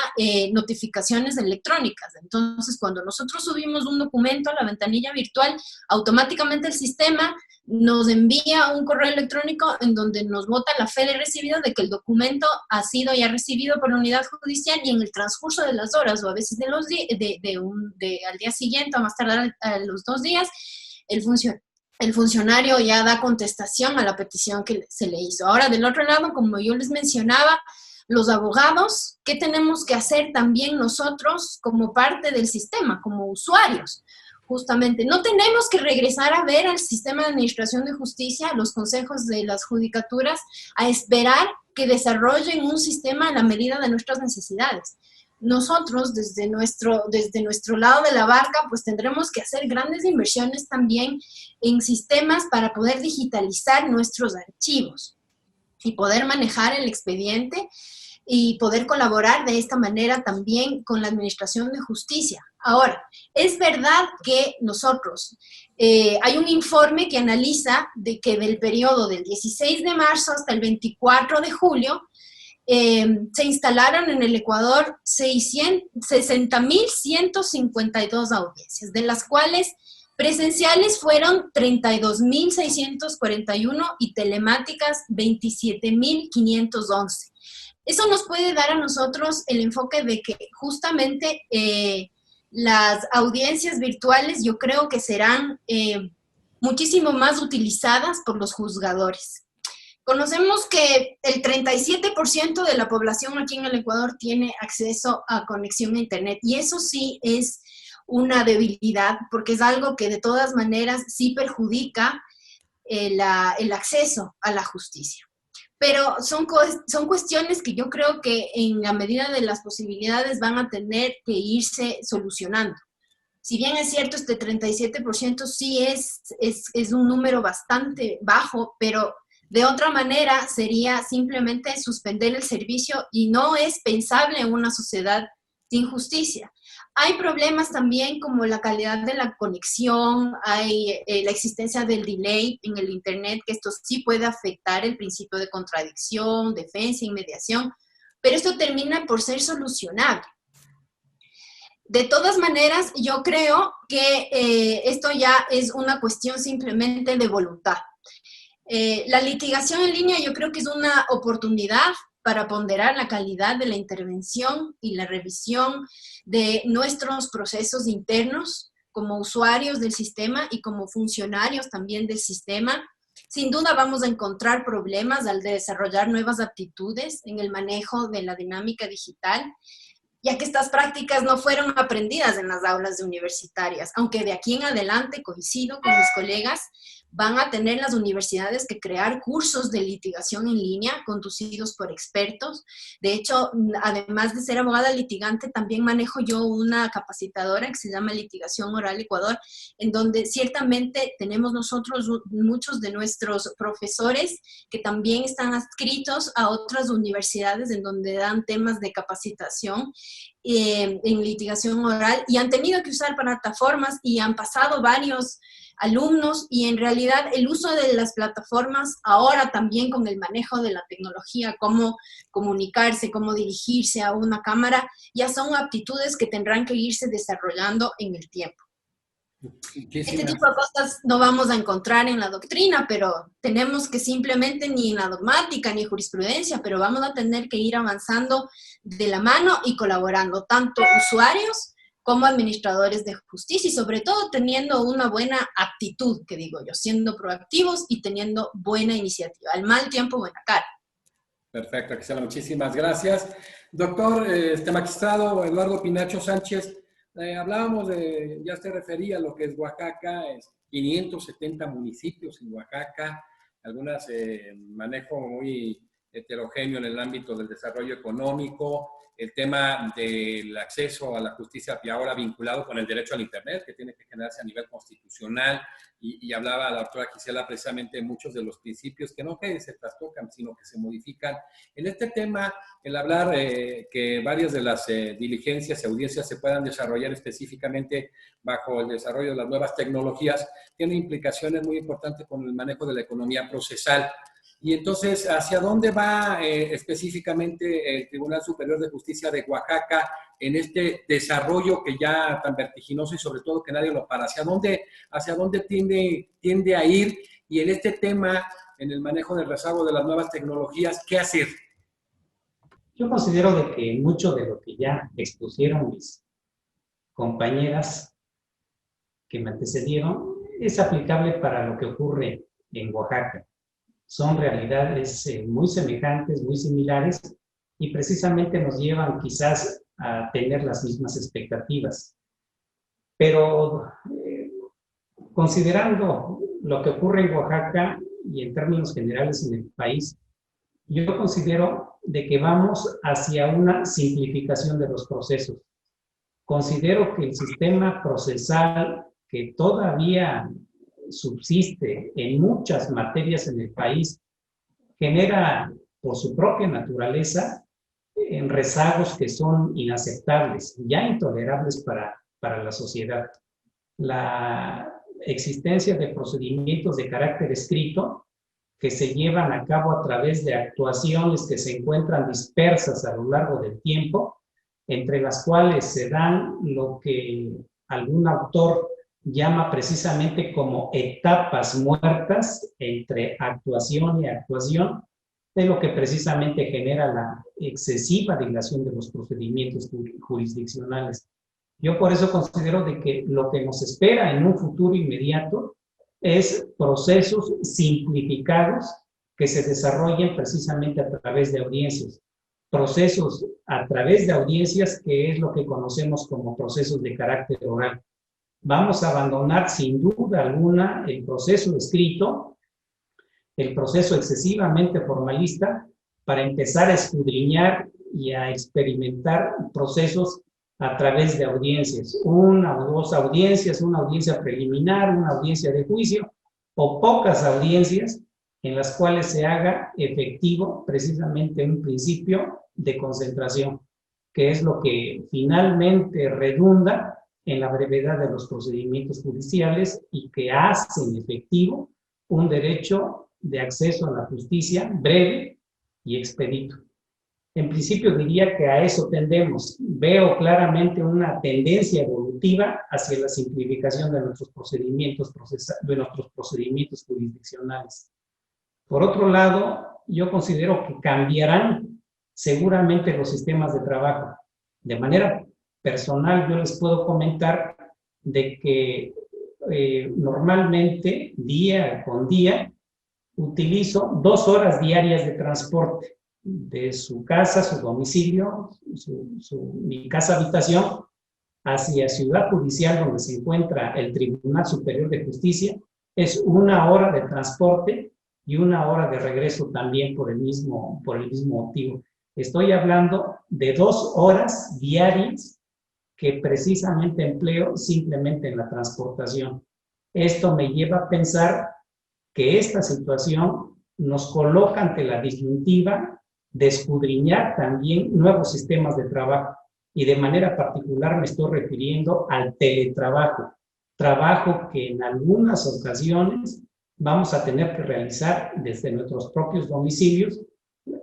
notificaciones electrónicas. Entonces, cuando nosotros subimos un documento a la ventanilla virtual, automáticamente el sistema nos envía un correo electrónico en donde nos bota la fe de recibido de que el documento ha sido ya recibido por la unidad judicial y en el transcurso de las horas o a veces al día siguiente o más tardar a los 2 días, el funcionario ya da contestación a la petición que se le hizo. Ahora, del otro lado, como yo les mencionaba, los abogados, ¿qué tenemos que hacer también nosotros como parte del sistema, como usuarios? Justamente, no tenemos que regresar a ver al sistema de administración de justicia, a los consejos de las judicaturas, a esperar que desarrollen un sistema a la medida de nuestras necesidades. Nosotros, desde nuestro lado de la barca, pues tendremos que hacer grandes inversiones también en sistemas para poder digitalizar nuestros archivos y poder manejar el expediente y poder colaborar de esta manera también con la administración de justicia. Ahora, es verdad que nosotros, hay un informe que analiza de que del periodo del 16 de marzo hasta el 24 de julio, se instalaron en el Ecuador 60.152 audiencias, de las cuales presenciales fueron 32.641 y telemáticas 27.511. Eso nos puede dar a nosotros el enfoque de que justamente las audiencias virtuales yo creo que serán muchísimo más utilizadas por los juzgadores. Conocemos que el 37% de la población aquí en el Ecuador tiene acceso a conexión a Internet y eso sí es una debilidad porque es algo que de todas maneras sí perjudica el acceso a la justicia. Pero son cuestiones que yo creo que en la medida de las posibilidades van a tener que irse solucionando. Si bien es cierto, este 37% sí es un número bastante bajo, pero de otra manera sería simplemente suspender el servicio y no es pensable en una sociedad sin justicia. Hay problemas también como la calidad de la conexión, hay la existencia del delay en el Internet, que esto sí puede afectar el principio de contradicción, defensa, inmediación, pero esto termina por ser solucionable. De todas maneras, yo creo que esto ya es una cuestión simplemente de voluntad. La litigación en línea yo creo que es una oportunidad para ponderar la calidad de la intervención y la revisión de nuestros procesos internos como usuarios del sistema y como funcionarios también del sistema. Sin duda vamos a encontrar problemas al desarrollar nuevas aptitudes en el manejo de la dinámica digital, ya que estas prácticas no fueron aprendidas en las aulas universitarias, aunque de aquí en adelante, coincido con mis colegas, van a tener las universidades que crear cursos de litigación en línea conducidos por expertos. De hecho, además de ser abogada litigante, también manejo yo una capacitadora que se llama Litigación Oral Ecuador, en donde ciertamente tenemos nosotros muchos de nuestros profesores que también están adscritos a otras universidades en donde dan temas de capacitación en litigación oral y han tenido que usar plataformas y han pasado varios alumnos y en realidad el uso de las plataformas ahora también con el manejo de la tecnología, cómo comunicarse, cómo dirigirse a una cámara, ya son aptitudes que tendrán que irse desarrollando en el tiempo. Este tipo de cosas no vamos a encontrar en la doctrina, pero tenemos que simplemente ni en la dogmática ni jurisprudencia, pero vamos a tener que ir avanzando de la mano y colaborando, tanto usuarios como administradores de justicia y sobre todo teniendo una buena actitud, que digo yo, siendo proactivos y teniendo buena iniciativa. Al mal tiempo, buena cara. Perfecto, Gisela, muchísimas gracias. Doctor, magistrado Eduardo Pinacho Sánchez, hablábamos de, ya se refería a lo que es Oaxaca, 570 municipios en Oaxaca, algunas manejo muy heterogéneo en el ámbito del desarrollo económico, el tema del acceso a la justicia y ahora vinculado con el derecho al Internet, que tiene que generarse a nivel constitucional, y hablaba la doctora Gisela precisamente de muchos de los principios que no que se trastocan, sino que se modifican. En este tema, el hablar que varias de las diligencias y audiencias se puedan desarrollar específicamente bajo el desarrollo de las nuevas tecnologías, tiene implicaciones muy importantes con el manejo de la economía procesal. Y entonces, ¿hacia dónde va específicamente el Tribunal Superior de Justicia de Oaxaca en este desarrollo que ya tan vertiginoso y sobre todo que nadie lo para? ¿Hacia dónde tiende a ir? Y en este tema, en el manejo del rezago de las nuevas tecnologías, ¿qué hacer? Yo considero de que mucho de lo que ya expusieron mis compañeras que me antecedieron es aplicable para lo que ocurre en Oaxaca. Son realidades muy semejantes, muy similares, y precisamente nos llevan quizás a tener las mismas expectativas. Pero considerando lo que ocurre en Oaxaca y en términos generales en el país, yo considero de que vamos hacia una simplificación de los procesos. Considero que el sistema procesal que todavía subsiste en muchas materias en el país genera, por su propia naturaleza, rezagos que son inaceptables, ya intolerables para la sociedad. La existencia de procedimientos de carácter escrito que se llevan a cabo a través de actuaciones que se encuentran dispersas a lo largo del tiempo, entre las cuales se dan lo que algún autor llama precisamente como etapas muertas entre actuación y actuación, de lo que precisamente genera la excesiva dilación de los procedimientos jurisdiccionales. Yo por eso considero de que lo que nos espera en un futuro inmediato es procesos simplificados que se desarrollen precisamente a través de audiencias. Procesos a través de audiencias, que es lo que conocemos como procesos de carácter oral. Vamos a abandonar sin duda alguna el proceso escrito, el proceso excesivamente formalista, para empezar a escudriñar y a experimentar procesos a través de audiencias, una o dos audiencias, una audiencia preliminar, una audiencia de juicio, o pocas audiencias en las cuales se haga efectivo precisamente un principio de concentración, que es lo que finalmente redunda en la brevedad de los procedimientos judiciales y que hacen efectivo un derecho de acceso a la justicia breve y expedito. En principio diría que a eso tendemos. Veo claramente una tendencia evolutiva hacia la simplificación de nuestros procedimientos jurisdiccionales. Por otro lado, yo considero que cambiarán seguramente los sistemas de trabajo. De manera personal, yo les puedo comentar de que normalmente, día con día, utilizo 2 horas diarias de transporte de su casa, su domicilio, mi casa habitación, hacia Ciudad Judicial, donde se encuentra el Tribunal Superior de Justicia. Es 1 hora de transporte y 1 hora de regreso también por el mismo motivo. Estoy hablando de 2 horas diarias que precisamente empleo simplemente en la transportación. Esto me lleva a pensar que esta situación nos coloca ante la disyuntiva de escudriñar también nuevos sistemas de trabajo. Y de manera particular me estoy refiriendo al teletrabajo, trabajo que en algunas ocasiones vamos a tener que realizar desde nuestros propios domicilios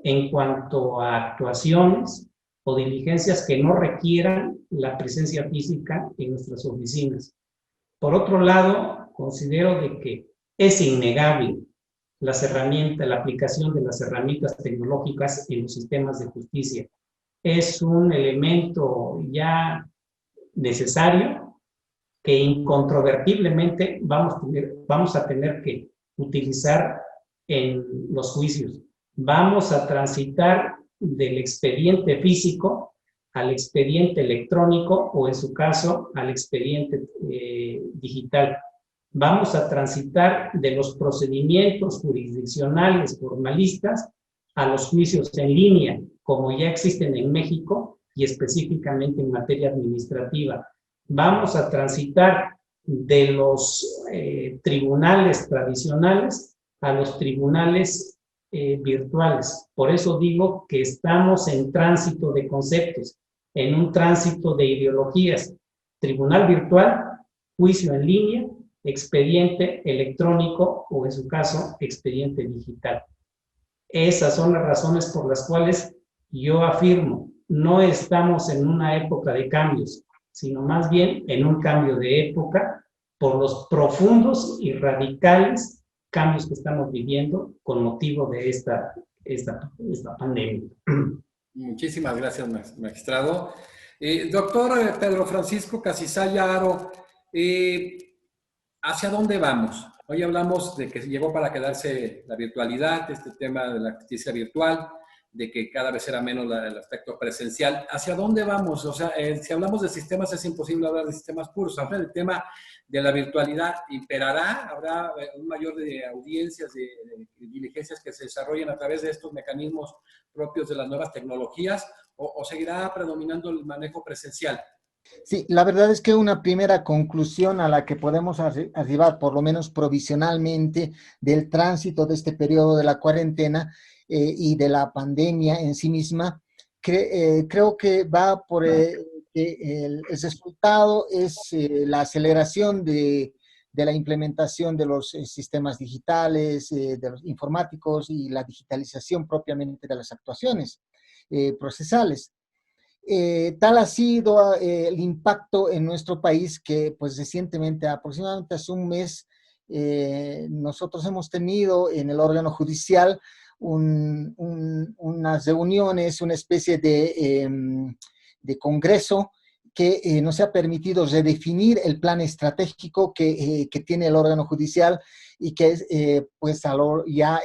en cuanto a actuaciones o diligencias que no requieran la presencia física en nuestras oficinas. Por otro lado, considero de que es innegable las herramientas, la aplicación de las herramientas tecnológicas en los sistemas de justicia. Es un elemento ya necesario que incontrovertiblemente vamos a tener que utilizar en los juicios. Vamos a transitar del expediente físico al expediente electrónico o en su caso al expediente digital. Vamos a transitar de los procedimientos jurisdiccionales formalistas a los juicios en línea, como ya existen en México y específicamente en materia administrativa. Vamos a transitar de los tribunales tradicionales a los tribunales virtuales. Por eso digo que estamos en tránsito de conceptos, en un tránsito de ideologías. Tribunal virtual, juicio en línea, expediente electrónico o en su caso expediente digital. Esas son las razones por las cuales yo afirmo, no estamos en una época de cambios, sino más bien en un cambio de época por los profundos y radicales cambios que estamos viviendo con motivo de esta pandemia. Muchísimas gracias, magistrado. Doctor Pedro Francisco Casisaya Haro, ¿hacia dónde vamos? Hoy hablamos de que llegó para quedarse la virtualidad, este tema de la justicia virtual, de que cada vez era menos el aspecto presencial. ¿Hacia dónde vamos? O sea, si hablamos de sistemas, es imposible hablar de sistemas puros. Ahora el tema de la virtualidad imperará, habrá un mayor de audiencias, de diligencias que se desarrollen a través de estos mecanismos propios de las nuevas tecnologías, o seguirá predominando el manejo presencial. Sí, la verdad es que una primera conclusión a la que podemos arribar, por lo menos provisionalmente, del tránsito de este periodo de la cuarentena y de la pandemia en sí misma, creo que va por el resultado es la aceleración de la implementación de los sistemas digitales, de los informáticos y la digitalización propiamente de las actuaciones procesales. Tal ha sido el impacto en nuestro país que pues recientemente, aproximadamente hace un mes, nosotros hemos tenido en el órgano judicial unas reuniones, una especie de congreso que nos ha permitido redefinir el plan estratégico que tiene el órgano judicial y que pues ya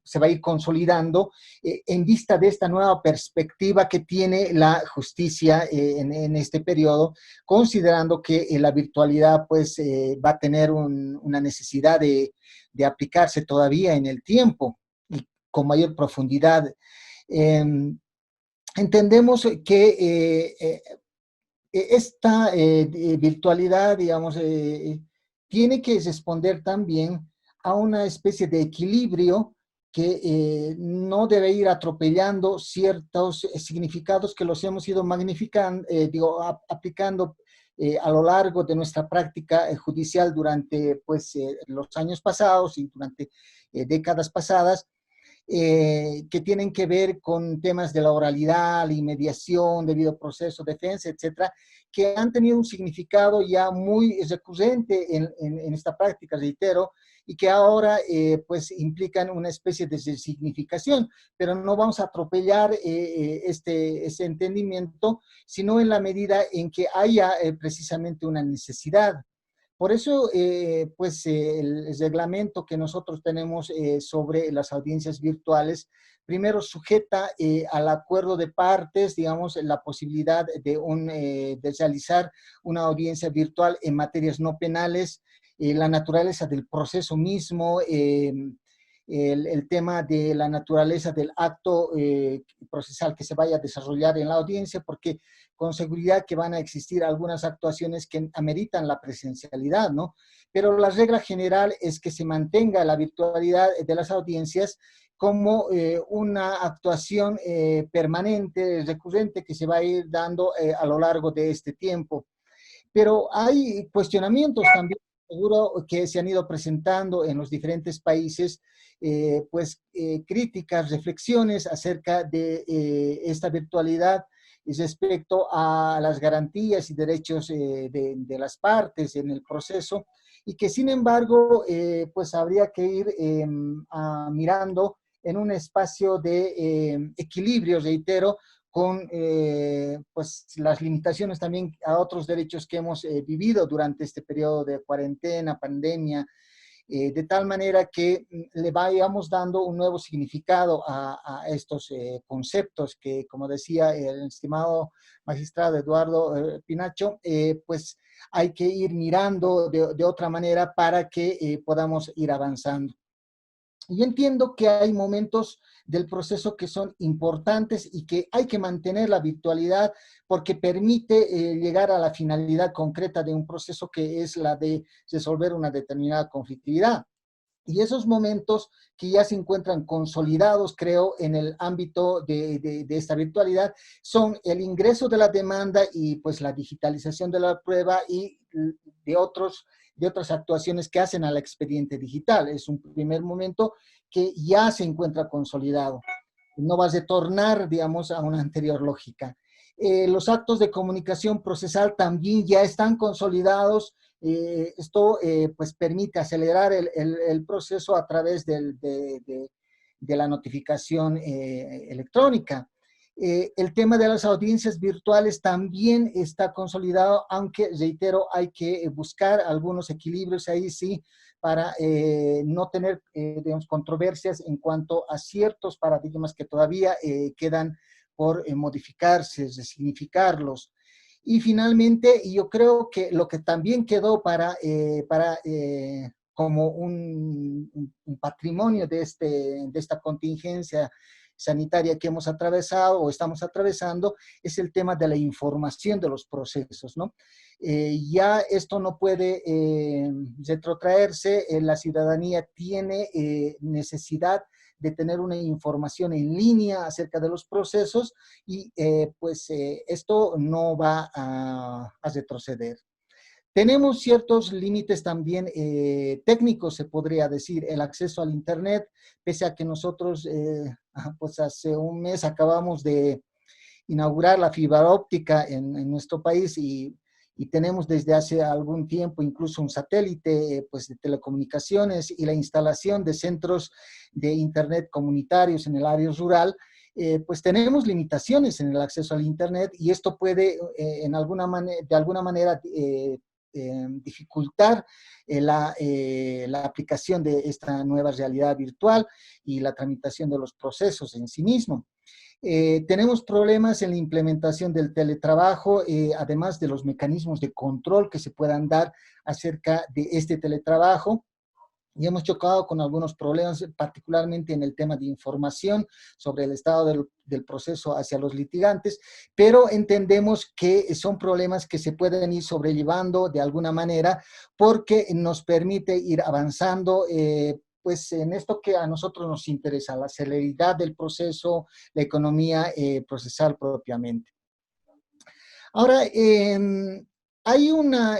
se va a ir consolidando en vista de esta nueva perspectiva que tiene la justicia en este periodo, considerando que la virtualidad pues va a tener una necesidad de aplicarse todavía en el tiempo y con mayor profundidad. Entendemos que esta virtualidad, digamos, tiene que responder también a una especie de equilibrio que no debe ir atropellando ciertos significados que los hemos ido magnificando, aplicando a lo largo de nuestra práctica judicial durante pues, los años pasados y durante décadas pasadas, que tienen que ver con temas de la oralidad, la inmediación, debido proceso, defensa, etcétera, que han tenido un significado ya muy recurrente en esta práctica, reitero, y que ahora pues implican una especie de significación, pero no vamos a atropellar ese entendimiento, sino en la medida en que haya precisamente una necesidad. Por eso, pues, el reglamento que nosotros tenemos sobre las audiencias virtuales, primero sujeta al acuerdo de partes, digamos, la posibilidad de realizar una audiencia virtual en materias no penales, la naturaleza del proceso mismo, el tema de la naturaleza del acto procesal que se vaya a desarrollar en la audiencia, porque con seguridad que van a existir algunas actuaciones que ameritan la presencialidad, ¿no? Pero la regla general es que se mantenga la virtualidad de las audiencias como una actuación permanente, recurrente, que se va a ir dando a lo largo de este tiempo. Pero hay cuestionamientos también, seguro, que se han ido presentando en los diferentes países, críticas, reflexiones acerca de esta virtualidad respecto a las garantías y derechos de las partes en el proceso, y que sin embargo, pues habría que ir mirando en un espacio de equilibrio, reitero, con pues las limitaciones también a otros derechos que hemos vivido durante este periodo de cuarentena, pandemia, de tal manera que le vayamos dando un nuevo significado a estos conceptos que, como decía el estimado magistrado Eduardo Pinacho, pues hay que ir mirando de otra manera para que podamos ir avanzando. Yo entiendo que hay momentos del proceso que son importantes y que hay que mantener la virtualidad porque permite llegar a la finalidad concreta de un proceso, que es la de resolver una determinada conflictividad. Y esos momentos que ya se encuentran consolidados, creo, en el ámbito de esta virtualidad, son el ingreso de la demanda y pues la digitalización de la prueba y de otras actuaciones que hacen al expediente digital. Es un primer momento que ya se encuentra consolidado. No va a retornar, digamos, a una anterior lógica. Los actos de comunicación procesal también ya están consolidados. Esto pues permite acelerar el proceso a través de la notificación electrónica. El tema de las audiencias virtuales también está consolidado, aunque, reitero, hay que buscar algunos equilibrios ahí sí, para no tener, digamos, controversias en cuanto a ciertos paradigmas que todavía quedan por modificarse, resignificarlos. Y finalmente, yo creo que lo que también quedó como un patrimonio de esta contingencia sanitaria que hemos atravesado o estamos atravesando, es el tema de la información de los procesos, ¿no? Ya esto no puede retrotraerse, la ciudadanía tiene necesidad de tener una información en línea acerca de los procesos y esto no va a retroceder. Tenemos ciertos límites también técnicos, se podría decir, el acceso al Internet, pese a que nosotros, pues hace un mes acabamos de inaugurar la fibra óptica en nuestro país y tenemos desde hace algún tiempo incluso un satélite pues, de telecomunicaciones y la instalación de centros de Internet comunitarios en el área rural. Pues tenemos limitaciones en el acceso al Internet y esto puede de alguna manera dificultar la aplicación de esta nueva realidad virtual y la tramitación de los procesos en sí mismo. Tenemos problemas en la implementación del teletrabajo, además de los mecanismos de control que se puedan dar acerca de este teletrabajo. Y hemos chocado con algunos problemas, particularmente en el tema de información sobre el estado del proceso hacia los litigantes, pero entendemos que son problemas que se pueden ir sobrellevando de alguna manera porque nos permite ir avanzando pues en esto que a nosotros nos interesa, la celeridad del proceso, la economía procesal propiamente. Ahora, hay una,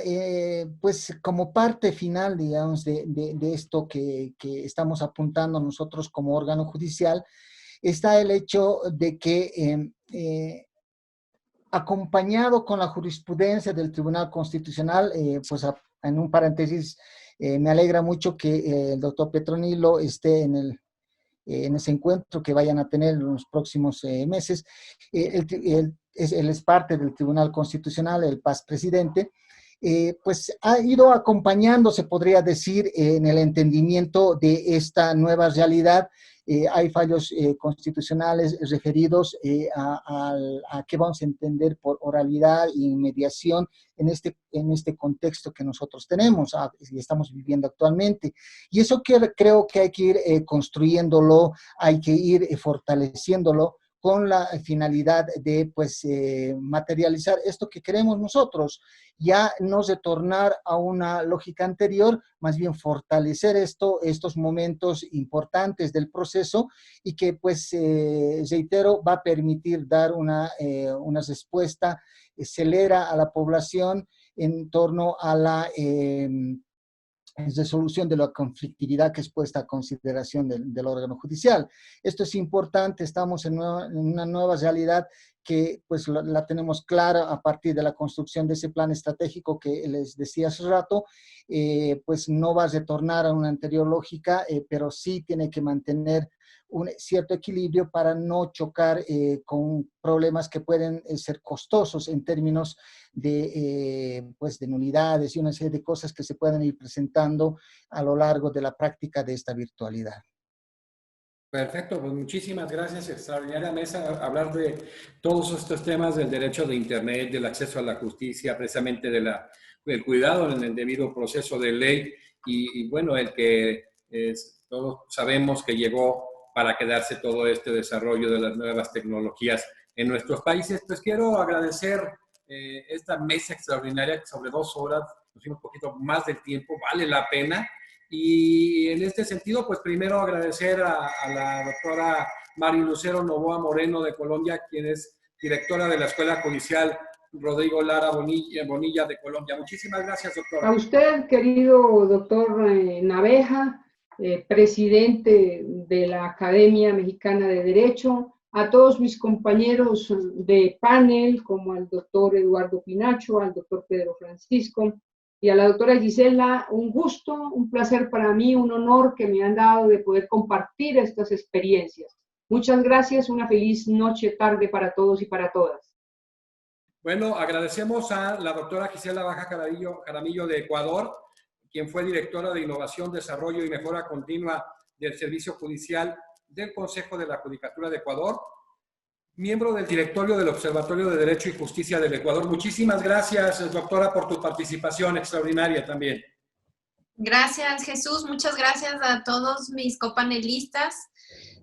pues como parte final, digamos, de esto que estamos apuntando nosotros como órgano judicial, está el hecho de que acompañado con la jurisprudencia del Tribunal Constitucional, pues en un paréntesis, me alegra mucho que el doctor Petronilo esté en ese encuentro que vayan a tener en los próximos meses. Él es parte del Tribunal Constitucional, el PAS presidente, pues ha ido acompañando, se podría decir, en el entendimiento de esta nueva realidad. Hay fallos constitucionales referidos a qué vamos a entender por oralidad y mediación en este contexto que nosotros tenemos y estamos viviendo actualmente. Y eso creo que hay que ir construyéndolo, hay que ir fortaleciéndolo con la finalidad de pues, materializar esto que queremos nosotros, ya no retornar a una lógica anterior, más bien fortalecer estos momentos importantes del proceso y que, pues, reitero, va a permitir dar una respuesta celera a la población en torno a la resolución de la conflictividad que es puesta a consideración del órgano judicial. Esto es importante, estamos en una nueva realidad que pues la tenemos clara a partir de la construcción de ese plan estratégico que les decía hace rato, pues no va a retornar a una anterior lógica, pero sí tiene que mantener un cierto equilibrio para no chocar con problemas que pueden ser costosos en términos pues de nulidades y una serie de cosas que se pueden ir presentando a lo largo de la práctica de esta virtualidad. Perfecto, pues muchísimas gracias. Extraordinaria mesa, hablar de todos estos temas del derecho de Internet, del acceso a la justicia, precisamente del cuidado en el debido proceso de ley y bueno, el que todos sabemos que llegó para quedarse todo este desarrollo de las nuevas tecnologías en nuestros países. Pues quiero agradecer esta mesa extraordinaria, sobre 2 horas, nos fuimos un poquito más del tiempo, vale la pena. Y en este sentido, pues primero agradecer a la doctora Mari Lucero Novoa Moreno de Colombia, quien es directora de la Escuela Judicial Rodrigo Lara Bonilla de Colombia. Muchísimas gracias, doctora. A usted, querido doctor Naveja, presidente de la Academia Mexicana de Derecho, a todos mis compañeros de panel, como al doctor Eduardo Pinacho, al doctor Pedro Francisco, y a la doctora Gisela, un gusto, un placer para mí, un honor que me han dado de poder compartir estas experiencias. Muchas gracias, una feliz noche, tarde para todos y para todas. Bueno, agradecemos a la doctora Gisela Baja Jaramillo de Ecuador, quien fue directora de Innovación, Desarrollo y Mejora Continua del Servicio Judicial del Consejo de la Judicatura de Ecuador, miembro del directorio del Observatorio de Derecho y Justicia del Ecuador. Muchísimas gracias, doctora, por tu participación extraordinaria también. Gracias, Jesús. Muchas gracias a todos mis copanelistas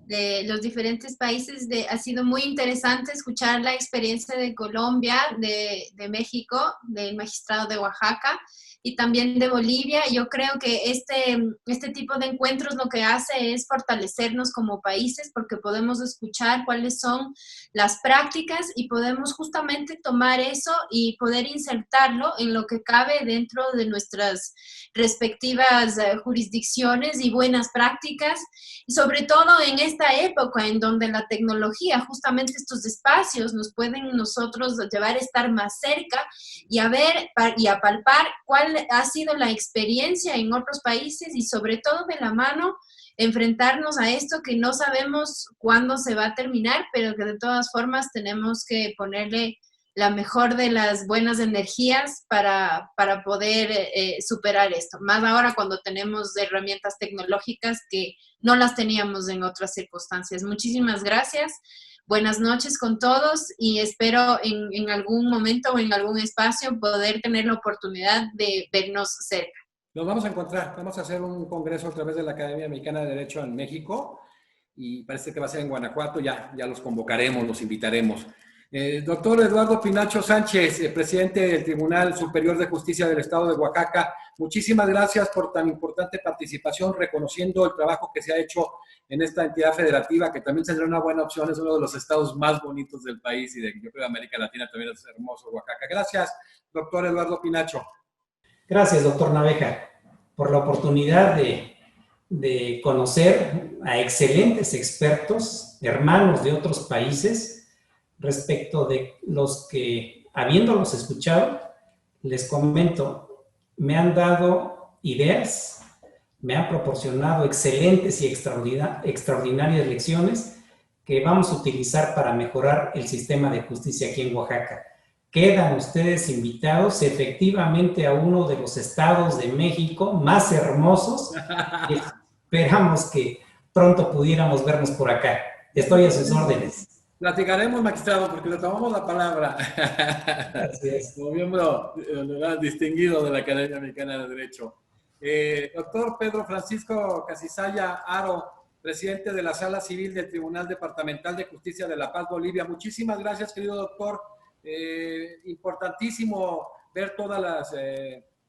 de los diferentes países. Ha sido muy interesante escuchar la experiencia de Colombia, de México, del magistrado de Oaxaca y también de Bolivia. Yo creo que este tipo de encuentros lo que hace es fortalecernos como países, porque podemos escuchar cuáles son las prácticas y podemos justamente tomar eso y poder insertarlo en lo que cabe dentro de nuestras respectivas jurisdicciones y buenas prácticas, y sobre todo en esta época en donde la tecnología, justamente estos espacios nos pueden nosotros llevar a estar más cerca y a ver y a palpar cuál ha sido la experiencia en otros países, y sobre todo de la mano enfrentarnos a esto que no sabemos cuándo se va a terminar, pero que de todas formas tenemos que ponerle la mejor de las buenas energías para poder superar esto. Más ahora cuando tenemos herramientas tecnológicas que no las teníamos en otras circunstancias. Muchísimas gracias. Buenas noches con todos y espero en algún momento o en algún espacio poder tener la oportunidad de vernos cerca. Nos vamos a encontrar, vamos a hacer un congreso a través de la Academia Mexicana de Derecho en México y parece que va a ser en Guanajuato, ya los convocaremos, los invitaremos. Doctor Eduardo Pinacho Sánchez, presidente del Tribunal Superior de Justicia del Estado de Oaxaca, muchísimas gracias por tan importante participación, reconociendo el trabajo que se ha hecho en esta entidad federativa, que también será una buena opción, es uno de los estados más bonitos del país y yo creo de América Latina también es hermoso Oaxaca. Gracias, doctor Eduardo Pinacho. Gracias, doctor Naveja, por la oportunidad de conocer a excelentes expertos, hermanos de otros países, respecto de los que, habiéndolos escuchado, les comento, me han dado ideas, me han proporcionado excelentes y extraordinarias lecciones que vamos a utilizar para mejorar el sistema de justicia aquí en Oaxaca. Quedan ustedes invitados efectivamente a uno de los estados de México más hermosos. Esperamos que pronto pudiéramos vernos por acá. Estoy a sus órdenes. Platicaremos, magistrado, porque le tomamos la palabra. Gracias. Como miembro distinguido de la Academia Mexicana de Derecho. Doctor Pedro Francisco Casizaya Aro, presidente de la Sala Civil del Tribunal Departamental de Justicia de La Paz, Bolivia. Muchísimas gracias, querido doctor. Importantísimo ver todas las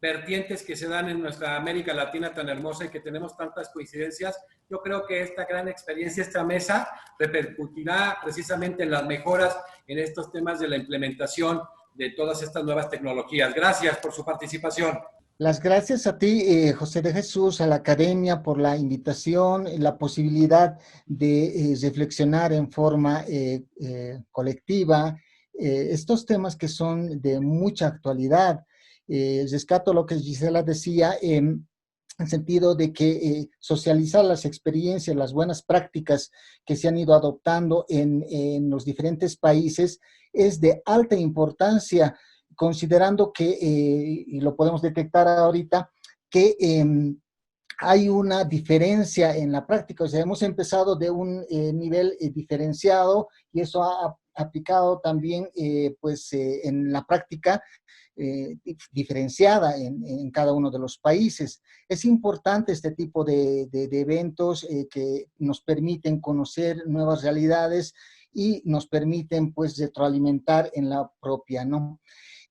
vertientes que se dan en nuestra América Latina tan hermosa y que tenemos tantas coincidencias. Yo creo que esta gran experiencia, esta mesa, repercutirá precisamente en las mejoras en estos temas de la implementación de todas estas nuevas tecnologías. Gracias por su participación. Las gracias a ti, José de Jesús, a la Academia por la invitación, la posibilidad de reflexionar en forma colectiva estos temas que son de mucha actualidad. Rescato lo que Gisela decía en el sentido de que socializar las experiencias, las buenas prácticas que se han ido adoptando en los diferentes países es de alta importancia, considerando que, y lo podemos detectar ahorita, que hay una diferencia en la práctica. O sea, hemos empezado de un nivel diferenciado y eso ha aplicado también en la práctica diferenciada en cada uno de los países. Es importante este tipo de eventos que nos permiten conocer nuevas realidades y nos permiten pues retroalimentar en la propia, ¿no?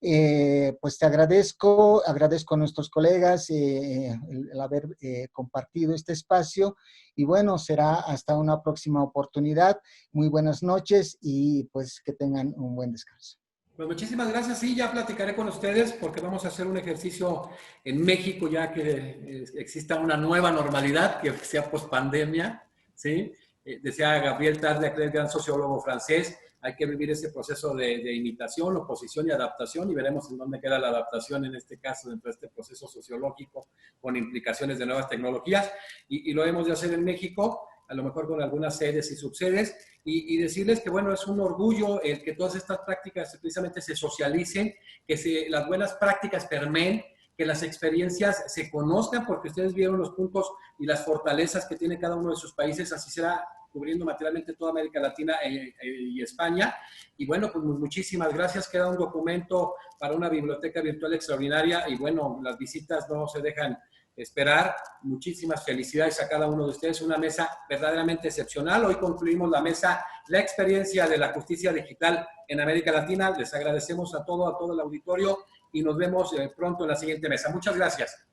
Pues te agradezco a nuestros colegas el haber compartido este espacio y bueno, será hasta una próxima oportunidad. Muy buenas noches y pues que tengan un buen descanso. Pues muchísimas gracias. Sí, ya platicaré con ustedes porque vamos a hacer un ejercicio en México ya que exista una nueva normalidad, que sea post-pandemia, ¿sí? Decía Gabriel Tarde, aquel gran sociólogo francés, hay que vivir ese proceso de imitación, oposición y adaptación y veremos en dónde queda la adaptación en este caso dentro de este proceso sociológico con implicaciones de nuevas tecnologías y lo hemos de hacer en México. a lo mejor con algunas sedes y subsedes, y decirles que, bueno, es un orgullo el que todas estas prácticas precisamente se socialicen, que las buenas prácticas permeen, que las experiencias se conozcan, porque ustedes vieron los puntos y las fortalezas que tiene cada uno de sus países, así será cubriendo materialmente toda América Latina y España. Y bueno, pues muchísimas gracias. Queda un documento para una biblioteca virtual extraordinaria y bueno, las visitas no se dejan esperar. Muchísimas felicidades a cada uno de ustedes. Una mesa verdaderamente excepcional. Hoy concluimos la mesa, la experiencia de la justicia digital en América Latina. Les agradecemos a todo el auditorio y nos vemos pronto en la siguiente mesa. Muchas gracias.